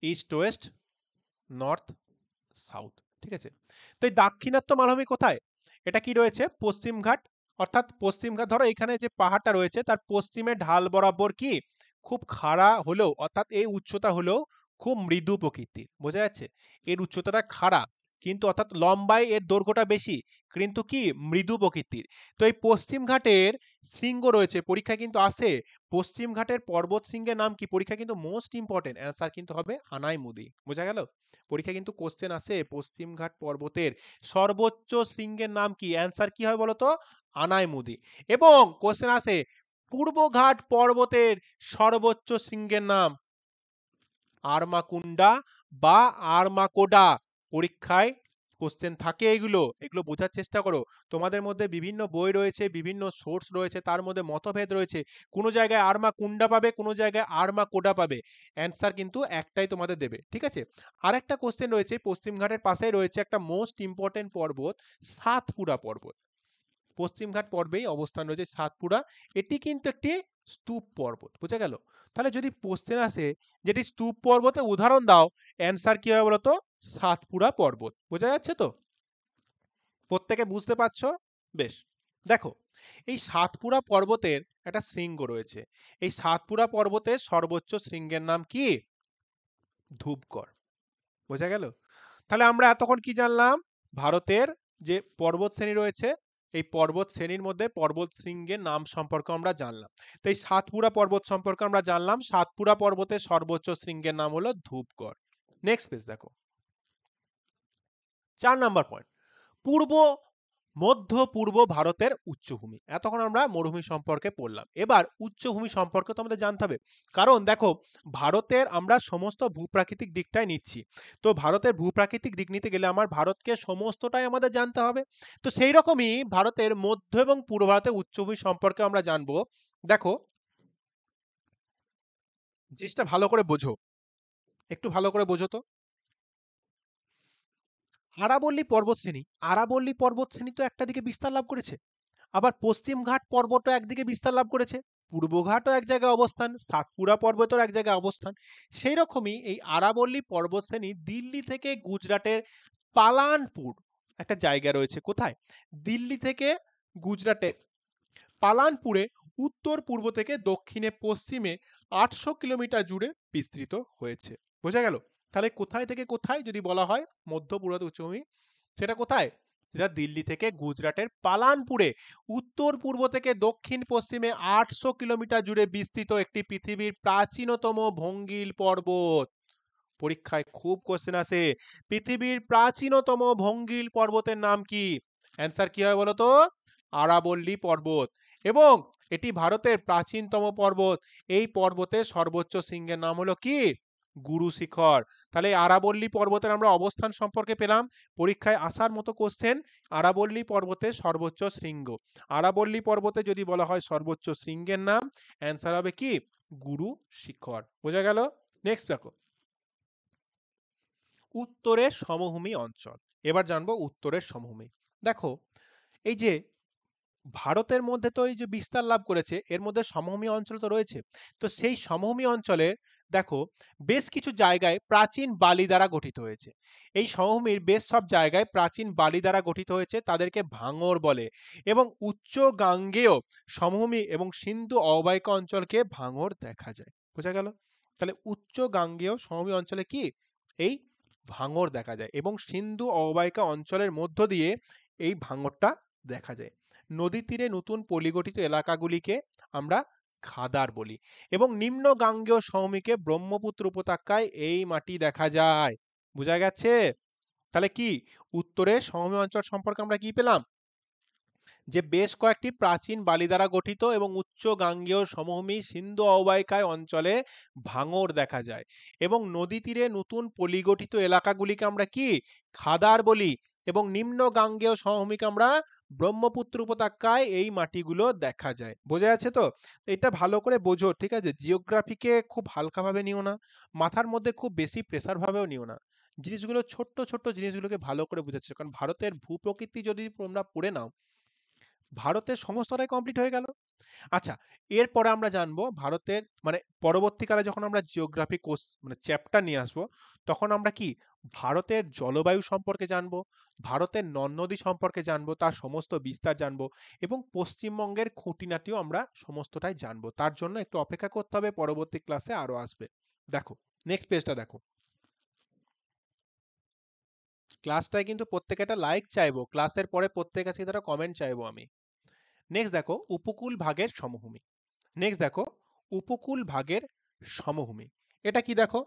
ইস্ট ওয়েস্ট নর্থ সাউথ, ঠিক আছে? তো এই দাক্ষিণাত্য মালভূমি কোথায়? এটা কি রয়েছে? পশ্চিমঘাট, অর্থাৎ পশ্চিমঘাট ধরো এখানে যে পাহাড়টা রয়েছে তার পশ্চিমে ঢাল বরাবর কি খুব খাড়া হলেও, অর্থাৎ এই উচ্চতা হলেও খুব মৃদু প্রকৃতির, বোঝা যাচ্ছে? এর উচ্চতাটা খাড়া কিন্তু অর্থাৎ লম্বায় এর দৈর্ঘ্যটা বেশি, কিন্তু কি মৃদু প্রকৃতির। তো এই পশ্চিমঘাটের শৃঙ্গ রয়েছে, পরীক্ষা কিন্তু আসে পশ্চিমঘাটের পর্বত শৃঙ্গের নাম কি? পরীক্ষা কিন্তু মোস্ট ইম্পর্টেন্ট অ্যান্সার কিন্তু হবে আনাইমুদি, বোঝা গেল? পরীক্ষা কিন্তু কোশ্চেন আসে পশ্চিমঘাট পর্বতের সর্বোচ্চ শৃঙ্গের নাম কি? অ্যান্সার কি হয় বলতো? আনাইমুদি। এবং কোশ্চেন আসে পূর্বঘাট পর্বতের সর্বোচ্চ শৃঙ্গের নাম আরমাকুন্ডা বা আরমাকোডা। পরীক্ষায় কোশ্চেন থাকে এগুলো, এগুলো বোঝার চেষ্টা করো। তোমাদের মধ্যে বিভিন্ন বই রয়েছে, বিভিন্ন সোর্স রয়েছে, তার মধ্যে মতভেদ রয়েছে। কোনো জায়গায় আরমাকুন্ডা পাবে, কোনো জায়গায় আরমাকোডা পাবে, অ্যান্সার কিন্তু একটাই তোমাদের দেবে, ঠিক আছে? আর একটা কোশ্চেন রয়েছে, পশ্চিমঘাটের পাশেই রয়েছে একটা মোস্ট ইম্পর্টেন্ট পর্বত, সাতপুরা পর্বত। পশ্চিমঘাট পর্বেই অবস্থান রয়েছে সাতপুরা, এটি কিন্তু একটি স্তূপ পর্বত, বোঝা গেল? তাহলে যদি কোশ্চেন আসে যেটি স্তূপ পর্বতে উদাহরণ দাও, অ্যান্সার কি হবে বলতো? সাতপুরা পর্বত, বোঝা যাচ্ছে তো? প্রত্যেকে বুঝতে পারছো? বেশ, দেখো এই সাতপুরা পর্বতের একটা শৃঙ্গ রয়েছে, এই সাতপুরা পর্বতের সর্বোচ্চ শৃঙ্গের নাম কি? ধূপগড়, বোঝা গেল? তাহলে আমরা এতক্ষণ কি জানলাম? ভারতের যে পর্বত শ্রেণী রয়েছে, এই পর্বত শ্রেণীর মধ্যে পর্বত শৃঙ্গের নাম সম্পর্কে আমরা জানলাম। তো এই সাতপুরা পর্বত সম্পর্কে আমরা জানলাম, সাতপুরা পর্বতের সর্বোচ্চ শৃঙ্গের নাম হলো ধূপগড়। নেক্সট পেজ দেখো, 4 নম্বর পয়েন্ট, পূর্ব মধ্য পূর্ব ভারতের উচ্চভূমি। এতক্ষণ আমরা মরুভূমি সম্পর্কে পড়লাম, এবার উচ্চভূমি সম্পর্কে তো আমাদের জানতে হবে। কারণ দেখো ভারতের আমরা সমস্ত ভূপ্রাকৃতিক দিকটাই নিচ্ছি, তো ভারতের ভূপ্রাকৃতিক দিক নিতে গেলে আমার ভারতকে সমস্তটাই আমাদের জানতে হবে। তো সেই রকমই ভারতের মধ্য এবং পূর্ব ভারতের উচ্চভূমি সম্পর্কে আমরা জানবো। দেখো জিনিসটা ভালো করে বোঝো, একটু ভালো করে বোঝো তো। আরাবল্লী পর্বতশ্রেণী, আরাবল্লী পর্বতশ্রেণী তো একটা দিকে বিস্তার লাভ করেছে, আবার পশ্চিমঘাট পর্বতও একদিকে বিস্তার লাভ করেছে, পূর্বঘাটও এক জায়গায় অবস্থান, সাতপুরা পর্বতের এক জায়গায় অবস্থান। সেই রকমই এই আরাবল্লী পর্বতশ্রেণী দিল্লি থেকে গুজরাটের পালানপুর একটা জায়গা রয়েছে, কোথায়? দিল্লি থেকে গুজরাটের পালানপুরে উত্তর পূর্ব থেকে দক্ষিণে পশ্চিমে 800 কিলোমিটার জুড়ে বিস্তৃত হয়েছে, বোঝা গেল? তাহলে কোথায় থেকে কোথায় যদি বলা হয় মধ্য পূর্ব উচ্চভূমি, সেটা কোথায়? যেটা দিল্লি থেকে গুজরাটের পালানপুরে উত্তর পূর্ব থেকে দক্ষিণ পশ্চিমে 800 কিলোমিটার জুড়ে বিস্তৃত একটি পৃথিবীর প্রাচীনতম ভঙ্গিল পর্বত। পরীক্ষায় খুব কোশ্চেন আসে, পৃথিবীর প্রাচীনতম ভঙ্গিল পর্বতের নাম কি? অ্যান্সার কি হয় বলতো? আরাবল্লী পর্বত। এবং এটি ভারতের প্রাচীনতম পর্বত, এই পর্বতের সর্বোচ্চ শৃঙ্গের নাম হলো কি? গুরু শিখর। তাহলে আরাবল্লী পর্বতের আমরা অবস্থান সম্পর্কে পেলাম। পরীক্ষায় আসার মতো কোশ্চেন, আরাবল্লী পর্বতের সর্বোচ্চ শৃঙ্গ, আরাবল্লী পর্বতে যদি বলা হয় সর্বোচ্চ শৃঙ্গের নাম, অ্যান্সার হবে কি? গুরু শিখর, বোঝা গেল? নেক্সট দেখো, উত্তরের সমভূমি অঞ্চল। এবার জানবো উত্তরের সমভূমি। দেখো এই যে ভারতের মধ্যে তো এই যে বিস্তার লাভ করেছে, এর মধ্যে সমভূমি অঞ্চল তো রয়েছে। তো সেই সমভূমি অঞ্চলে দেখো বেশ কিছু জায়গায় প্রাচীন বালি দ্বারা গঠিত হয়েছে। এই সমভূমির বেশ সব জায়গায় প্রাচীন বালি দ্বারা গঠিত হয়েছে, তাদেরকে ভাঙর বলে। এবং উচ্চ গাঙ্গেয় সমভূমি এবং সিন্ধু অববাহিকা অঞ্চলকে ভাঙর দেখা যায়, বোঝা গেল? তাহলে উচ্চ গাঙ্গেয় সমভূমি অঞ্চলে কি এই ভাঙর দেখা যায়, এবং সিন্ধু অববাহিকা অঞ্চলের মধ্য দিয়ে এই ভাঙরটা দেখা যায়। নদী তীরে নতুন পলিগঠিত এলাকাগুলিকে আমরা খাদার বলি, এবং নিম্ন গাঙ্গেয় সমভূমিকে ব্রহ্মপুত্র উপত্যকায় এই মাটি দেখা যায়, বোঝা গেছে? তাহলে কি উত্তরের সমভূমি অঞ্চল সম্পর্কে আমরা কি পেলাম? যে বেশ কয়েকটি প্রাচীন বালি দ্বারা গঠিত এবং উচ্চ গাঙ্গেয় সমভূমি সিন্ধু অববাহিকায় অঞ্চলে ভাঙর দেখা যায় এবং নদী তীরে নতুন পলিগঠিত এলাকাগুলিকে আমরা কি খাদার বলি এবং নিম্ন গাঙ্গেয় সমভূমিকে আমরা ব্রহ্মপুত্র উপত্যকায় এই মাটিগুলো দেখা যায়। বোঝা যাচ্ছে তো? এটা ভালো করে বোঝো, ঠিক আছে? জিওগ্রাফিকে খুব হালকাভাবে নিও না, মাথার মধ্যে খুব বেশি প্রেসার ভাবেও নিও না। জিনিসগুলো ছোট্ট ছোট্ট জিনিসগুলোকে ভালো করে বোঝাচ্ছে, কারণ ভারতের ভূপ্রকৃতি যদি তোমরা পড়ে নাও, ভারতের সমস্তটাই কমপ্লিট হয়ে গেল। আচ্ছা, এরপরে আমরা জানবো ভারতের মানে পরবর্তীকালে যখন আমরা জিওগ্রাফি কোর্স মানে চ্যাপ্টার নিয়ে আসবো, তখন আমরা কি ভারতের জলবায়ু সম্পর্কে জানবো, ভারতের নদ নদী সম্পর্কে জানবো, তার সমস্ত বিস্তার জানবো এবং পশ্চিমবঙ্গের খুঁটিনাটিও আমরা সমস্তটাই জানবো। তার জন্য একটু অপেক্ষা করতে হবে, পরবর্তী ক্লাসে আরো আসবে। দেখো নেক্সট পেজটা দেখো। ক্লাসটায় কিন্তু প্রত্যেকে একটা লাইক চাইবো, ক্লাসের পরে প্রত্যেকের কাছে একটা কমেন্ট চাইবো আমি। নেক্সট দেখো উপকূল ভাগের সমভূমি। নেক্সট দেখো উপকূল ভাগের সমভূমি। এটা কি দেখো,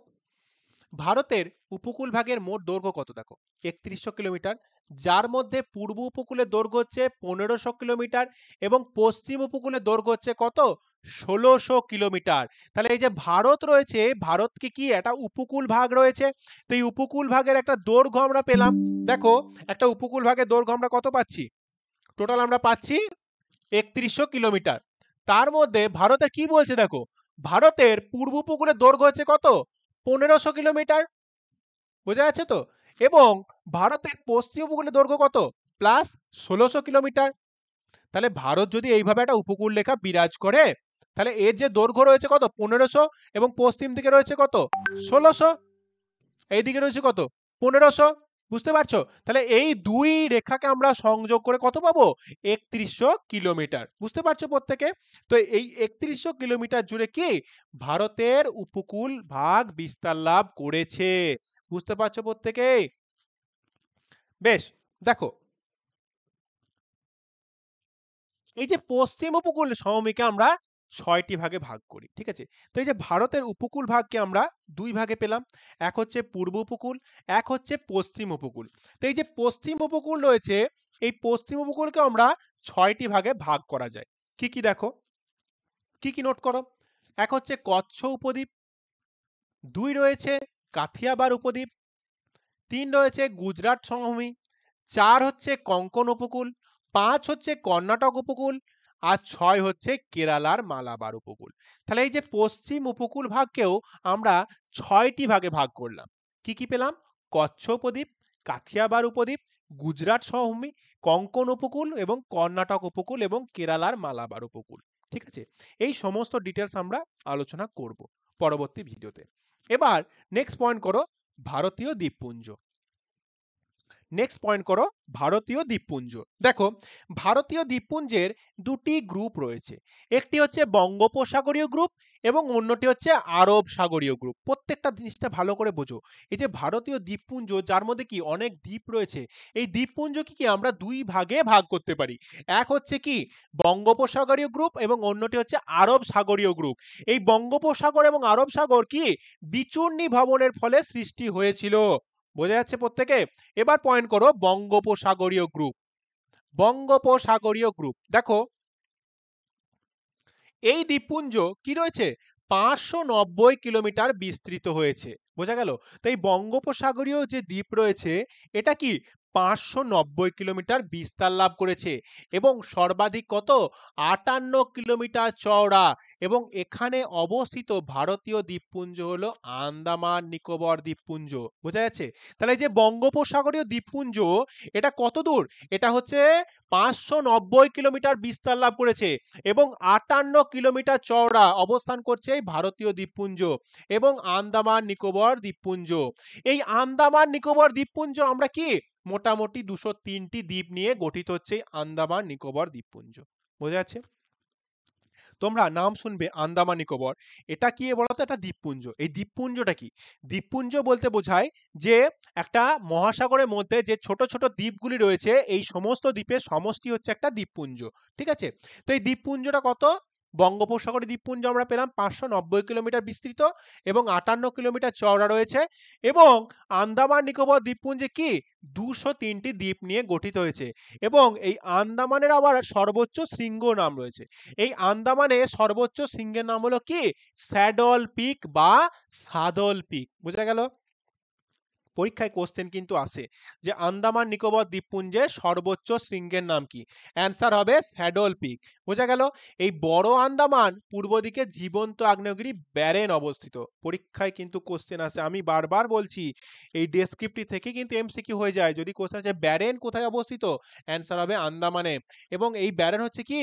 ভারতের উপকূল ভাগের মোট দৈর্ঘ্য কত দেখো, ৩১০০ কিলোমিটার, যার মধ্যে পূর্ব উপকূলের দৈর্ঘ্য হচ্ছে ১৫০০ কিলোমিটার এবং পশ্চিম উপকূলের দৈর্ঘ্য হচ্ছে কত, ১৬০০ কিলোমিটার। তাহলে এই যে ভারত রয়েছে, ভারতকে কি একটা উপকূল ভাগ রয়েছে, তো এই উপকূল ভাগের একটা দৈর্ঘ্য আমরা পেলাম। দেখো একটা উপকূল ভাগের দৈর্ঘ্য আমরা কত পাচ্ছি, টোটাল আমরা পাচ্ছি ৩১০০ কিলোমিটার। তার মধ্যে ভারতের কি বলছে দেখো, ভারতের পূর্ব উপকূলের দৈর্ঘ্য হচ্ছে কত, ১৫০০ কিলোমিটার। বোঝা যাচ্ছে তো? এবং ভারতের পশ্চিম উপকূলের দৈর্ঘ্য কত, প্লাস ১৬০০ কিলোমিটার। তাহলে ভারত যদি এইভাবে একটা উপকূল রেখা বিরাজ করে, তাহলে এর যে দৈর্ঘ্য রয়েছে কত, ১৫০০ এবং পশ্চিম দিকে রয়েছে কত, ১৬০০, এইদিকে রয়েছে কত, ১৫০০। বুঝতে পারছো? তাহলে এই দুই রেখাকে আমরা সংযোগ করে কত পাবো, ৩১০০ কিলোমিটার। বুঝতে পারছো প্রত্যেকে? তো এই ৩১০০ কিলোমিটার জুড়ে কি ভারতের উপকূল ভাগ বিস্তার লাভ করেছে। বুঝতে পারছো প্রত্যেকে? বেশ, দেখো এই যে পশ্চিম উপকূল সমভূমিকে আমরা ৬টি ভাগে ভাগ করি, ঠিক আছে? তো এই যে ভারতের উপকূল ভাগকে আমরা দুই ভাগে পেলাম, এক হচ্ছে পূর্ব উপকূল, এক হচ্ছে পশ্চিম উপকূল। তো এই যে পশ্চিম উপকূল রয়েছে, এই পশ্চিম উপকূলকে আমরা ৬টি ভাগে ভাগ করা যায়। কি কি দেখো, কি কি নোট করো। এক হচ্ছে কচ্ছ উপদ্বীপ, দুই রয়েছে কাথিয়াবার উপদ্বীপ, তিন রয়েছে গুজরাট সমভূমি, চার হচ্ছে কঙ্কন উপকূল, পাঁচ হচ্ছে কর্ণাটক উপকূল, আর ছয় হচ্ছে কেরালার মালাবার উপকূল। তাহলে এই যে পশ্চিম উপকূল ভাগকেও আমরা ৬টি ভাগে ভাগ করলাম। কি কি পেলাম, কচ্ছ উপদ্বীপ, কাথিয়াবার উপদ্বীপ, গুজরাট সমভূমি, কঙ্কন উপকূল এবং কর্ণাটক উপকূল এবং কেরালার মালাবার উপকূল। ঠিক আছে, এই সমস্ত ডিটেলস আমরা আলোচনা করব পরবর্তী ভিডিওতে। এবার নেক্সট পয়েন্ট করো ভারতীয় দ্বীপপুঞ্জ। নেক্সট পয়েন্ট করো ভারতীয় দ্বীপপুঞ্জ। দেখো ভারতীয় দ্বীপপুঞ্জের দুটি গ্রুপ রয়েছে, একটি হচ্ছে বঙ্গোপসাগরীয় গ্রুপ এবং অন্যটি হচ্ছে আরব সাগরীয় গ্রুপ। প্রত্যেকটা জিনিসটা ভালো করে বোঝো। এই যে ভারতীয় দ্বীপপুঞ্জ, যার মধ্যে কি অনেক দ্বীপ রয়েছে, এই দ্বীপপুঞ্জকে কি আমরা দুই ভাগে ভাগ করতে পারি। এক হচ্ছে কি বঙ্গোপসাগরীয় গ্রুপ এবং অন্যটি হচ্ছে আরব সাগরীয় গ্রুপ। এই বঙ্গোপসাগর এবং আরব সাগর কি বিচূর্ণী ভবনের ফলে সৃষ্টি হয়েছিল। বোঝা যাচ্ছে প্রত্যেকে? এবার পয়েন্ট করো বঙ্গোপসাগরীয় গ্রুপ। বঙ্গোপসাগরীয় গ্রুপ দেখো এই দ্বীপপুঞ্জ কি রয়েছে, ৫৯০ কিলোমিটার বিস্তৃত হয়েছে। বোঝা গেল? তো এই বঙ্গোপসাগরীয় যে দ্বীপ রয়েছে, এটা কি ৫৯০ কিলোমিটার বিস্তার লাভ করেছে এবং সর্বাধিক কত, ৫৮ কিলোমিটার চওড়া। এবং এখানে অবস্থিত ভারতীয় দ্বীপপুঞ্জ হলো আন্দামান নিকোবর দ্বীপপুঞ্জ। বোঝা যাচ্ছে? তাহলে এই যে বঙ্গোপসাগরীয় দ্বীপপুঞ্জ, এটা কত দূর, এটা হচ্ছে ৫৯০ কিলোমিটার বিস্তার লাভ করেছে এবং ৫৮ কিলোমিটার চওড়া অবস্থান করছে এই ভারতীয় দ্বীপপুঞ্জ এবং আন্দামান নিকোবর দ্বীপপুঞ্জ। এই আন্দামান নিকোবর দ্বীপপুঞ্জ আমরা কি মোটামুটি ২০৩টি দ্বীপ নিয়ে গঠিত হচ্ছে আন্দামান নিকোবর দ্বীপপুঞ্জ। বোঝা যাচ্ছে? তোমরা নাম শুনবে আন্দামান নিকোবর, এটা কি বলতো, একটা দ্বীপপুঞ্জ। এই দ্বীপপুঞ্জটা কি, দ্বীপপুঞ্জ বলতে বোঝায় যে একটা মহাসাগরের মধ্যে যে ছোট ছোট দ্বীপগুলি রয়েছে, এই সমস্ত দ্বীপের সমষ্টি হচ্ছে একটা দ্বীপপুঞ্জ। ঠিক আছে, তো এই দ্বীপপুঞ্জটা কত, বঙ্গোপসাগরীয় দ্বীপপুঞ্জ আমরা পেলাম 590 কিলোমিটার বিস্তৃত এবং 58 কিলোমিটার চওড়া রয়েছে, এবং আন্দামান নিকোবর দ্বীপপুঞ্জে কি 203টি দ্বীপ নিয়ে গঠিত হয়েছে, এবং এই আন্দামানের আবার সর্বোচ্চ শৃঙ্গ নাম রয়েছে। এই আন্দামানে সর্বোচ্চ শৃঙ্গের নাম হলো কি স্যাডল পিক বা সাদল পিক। বুঝা গেল? পরীক্ষায় কোশ্চেন কিন্তু আসে যে আন্দামান নিকোবর দ্বীপপুঞ্জের সর্বোচ্চ শৃঙ্গের নাম কি? অ্যান্সার হবে স্যাডল পিক। বোঝা গেল? এই বড় আন্দামান পূর্ব দিকে জীবন্ত আগ্নেয়গিরি ব্যারেন অবস্থিত। পরীক্ষায় কিন্তু কোশ্চেন আসে, আমি বারবার বলছি এই ডেসক্রিপটিভ থেকে কিন্তু এমসিকিউ হয়ে যায়। যদি কোশ্চেন আছে ব্যারেন কোথায় অবস্থিত, অ্যান্সার হবে আন্দামানে। এবং এই ব্যারেন হচ্ছে কি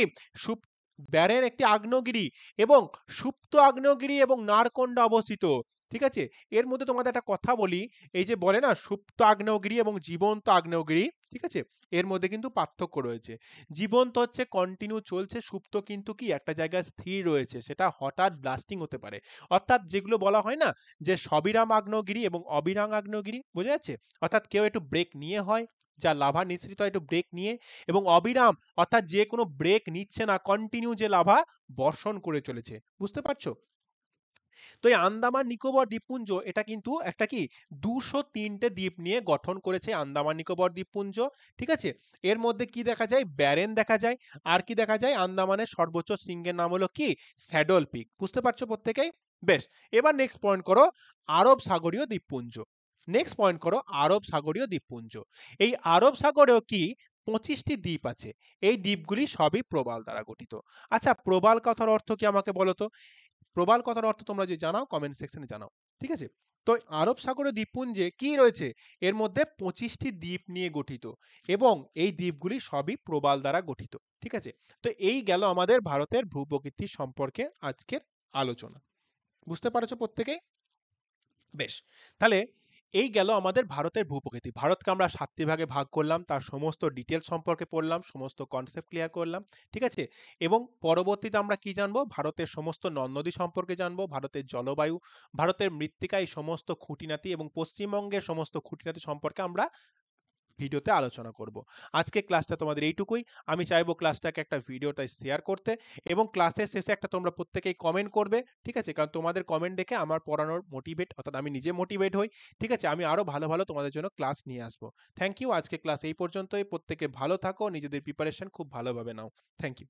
ব্যারেন একটি আগ্নেয়গিরি, এবং সুপ্ত আগ্নেয়গিরি এবং নারকন্ডা অবস্থিত। ঠিক আছে, এর মধ্যে তোমাদের একটা কথা বলি, এই যে বলে না সুপ্ত আগ্নেয়গিরি এবং জীবন্ত আগ্নেয়গিরি, ঠিক আছে, এর মধ্যে কিন্তু পার্থক্য রয়েছে। জীবন্ত হচ্ছে কন্টিনিউ চলছে, সুপ্ত কিন্তু কি একটা জায়গায় স্থির রয়েছে, সেটা হঠাৎ ব্লাস্টিং হতে পারে। অর্থাৎ যেগুলো বলা হয় না যে সবিরাম আগ্নেয়গিরি এবং অবিরাম আগ্নেয়গিরি, বোঝা যাচ্ছে? অর্থাৎ কেউ একটু ব্রেক নিয়ে হয়, যা লাভা নিঃসৃত হয় একটু ব্রেক নিয়ে, এবং অবিরাম অর্থাৎ যে কোনো ব্রেক নিচ্ছে না, কন্টিনিউ যে লাভা বর্ষণ করে চলেছে। বুঝতে পারছো? তো এই আন্দামান নিকোবর দ্বীপপুঞ্জ এটা কিন্তু একটা কি 203টে দ্বীপ নিয়ে গঠন করেছে আন্দামান নিকোবর দ্বীপপুঞ্জ। ঠিক আছে, এর মধ্যে কি দেখা যায়? ব্যারেন দেখা যায়। আর কি দেখা যায়? আন্দামানের সর্বোচ্চ শৃঙ্গের নাম হলো কি স্যাডল পিক। বুঝতে পারছো প্রত্যেকেই? বেশ, এবার নেক্সট পয়েন্ট করো আরব সাগরীয় দ্বীপপুঞ্জ। নেক্সট পয়েন্ট করো আরব সাগরীয় দ্বীপপুঞ্জ। এই আরব সাগরেও কি 25টি দ্বীপ আছে। এই দ্বীপগুলি সবই প্রবাল দ্বারা গঠিত। আচ্ছা, প্রবাল কথার অর্থ কি আমাকে বলো তো? প্রবাল কথার অর্থ তোমরা যদি জানাও কমেন্ট সেকশনে জানাও। ঠিক আছে, তো আরব সাগরীয় দ্বীপপুঞ্জে কি রয়েছে? এর মধ্যে 25টি দ্বীপ নিয়ে গঠিত, এবং এই দ্বীপগুলি সবই প্রবাল দ্বারা গঠিত। ঠিক আছে, তো এই গেল আমাদের ভারতের ভূপ্রকৃতি সম্পর্কে আজকের আলোচনা। বুঝতে পারছো প্রত্যেকেই? বেশ, তাহলে এই গেল আমাদের ভারতের ভূপ্রকৃতি। ভারতকে আমরা 7টি ভাগে ভাগ করলাম, তার সমস্ত ডিটেলস সম্পর্কে পড়লাম, সমস্ত কনসেপ্ট ক্লিয়ার করলাম। ঠিক আছে, এবং পরবর্তীতে আমরা কি জানবো? ভারতের সমস্ত নদ নদী সম্পর্কে জানবো, ভারতের জলবায়ু, ভারতের মৃত্তিকা, এই সমস্ত খুঁটিনাটি এবং পশ্চিমবঙ্গের সমস্ত খুঁটিনাটি সম্পর্কে আমরা ভিডিওতে আলোচনা করব। আজকে ক্লাসটা তোমাদের এইটুকুই। আমি চাইবো ক্লাসটাকে একটা ভিডিওটা শেয়ার করতে, এবং ক্লাসের শেষে একটা তোমরা প্রত্যেকেই কমেন্ট করবে। ঠিক আছে, কারণ তোমাদের কমেন্ট দেখে আমার পড়ানোর মোটিভেট, অর্থাৎ আমি নিজে মোটিভেট হই। ঠিক আছে, আমি আরো ভালো ভালো তোমাদের জন্য ক্লাস নিয়ে আসবো। Thank you. আজকে ক্লাস এই পর্যন্তই। প্রত্যেকে ভালো থাকো, নিজেদের প্রিপারেশন খুব ভালোভাবে নাও। Thank you.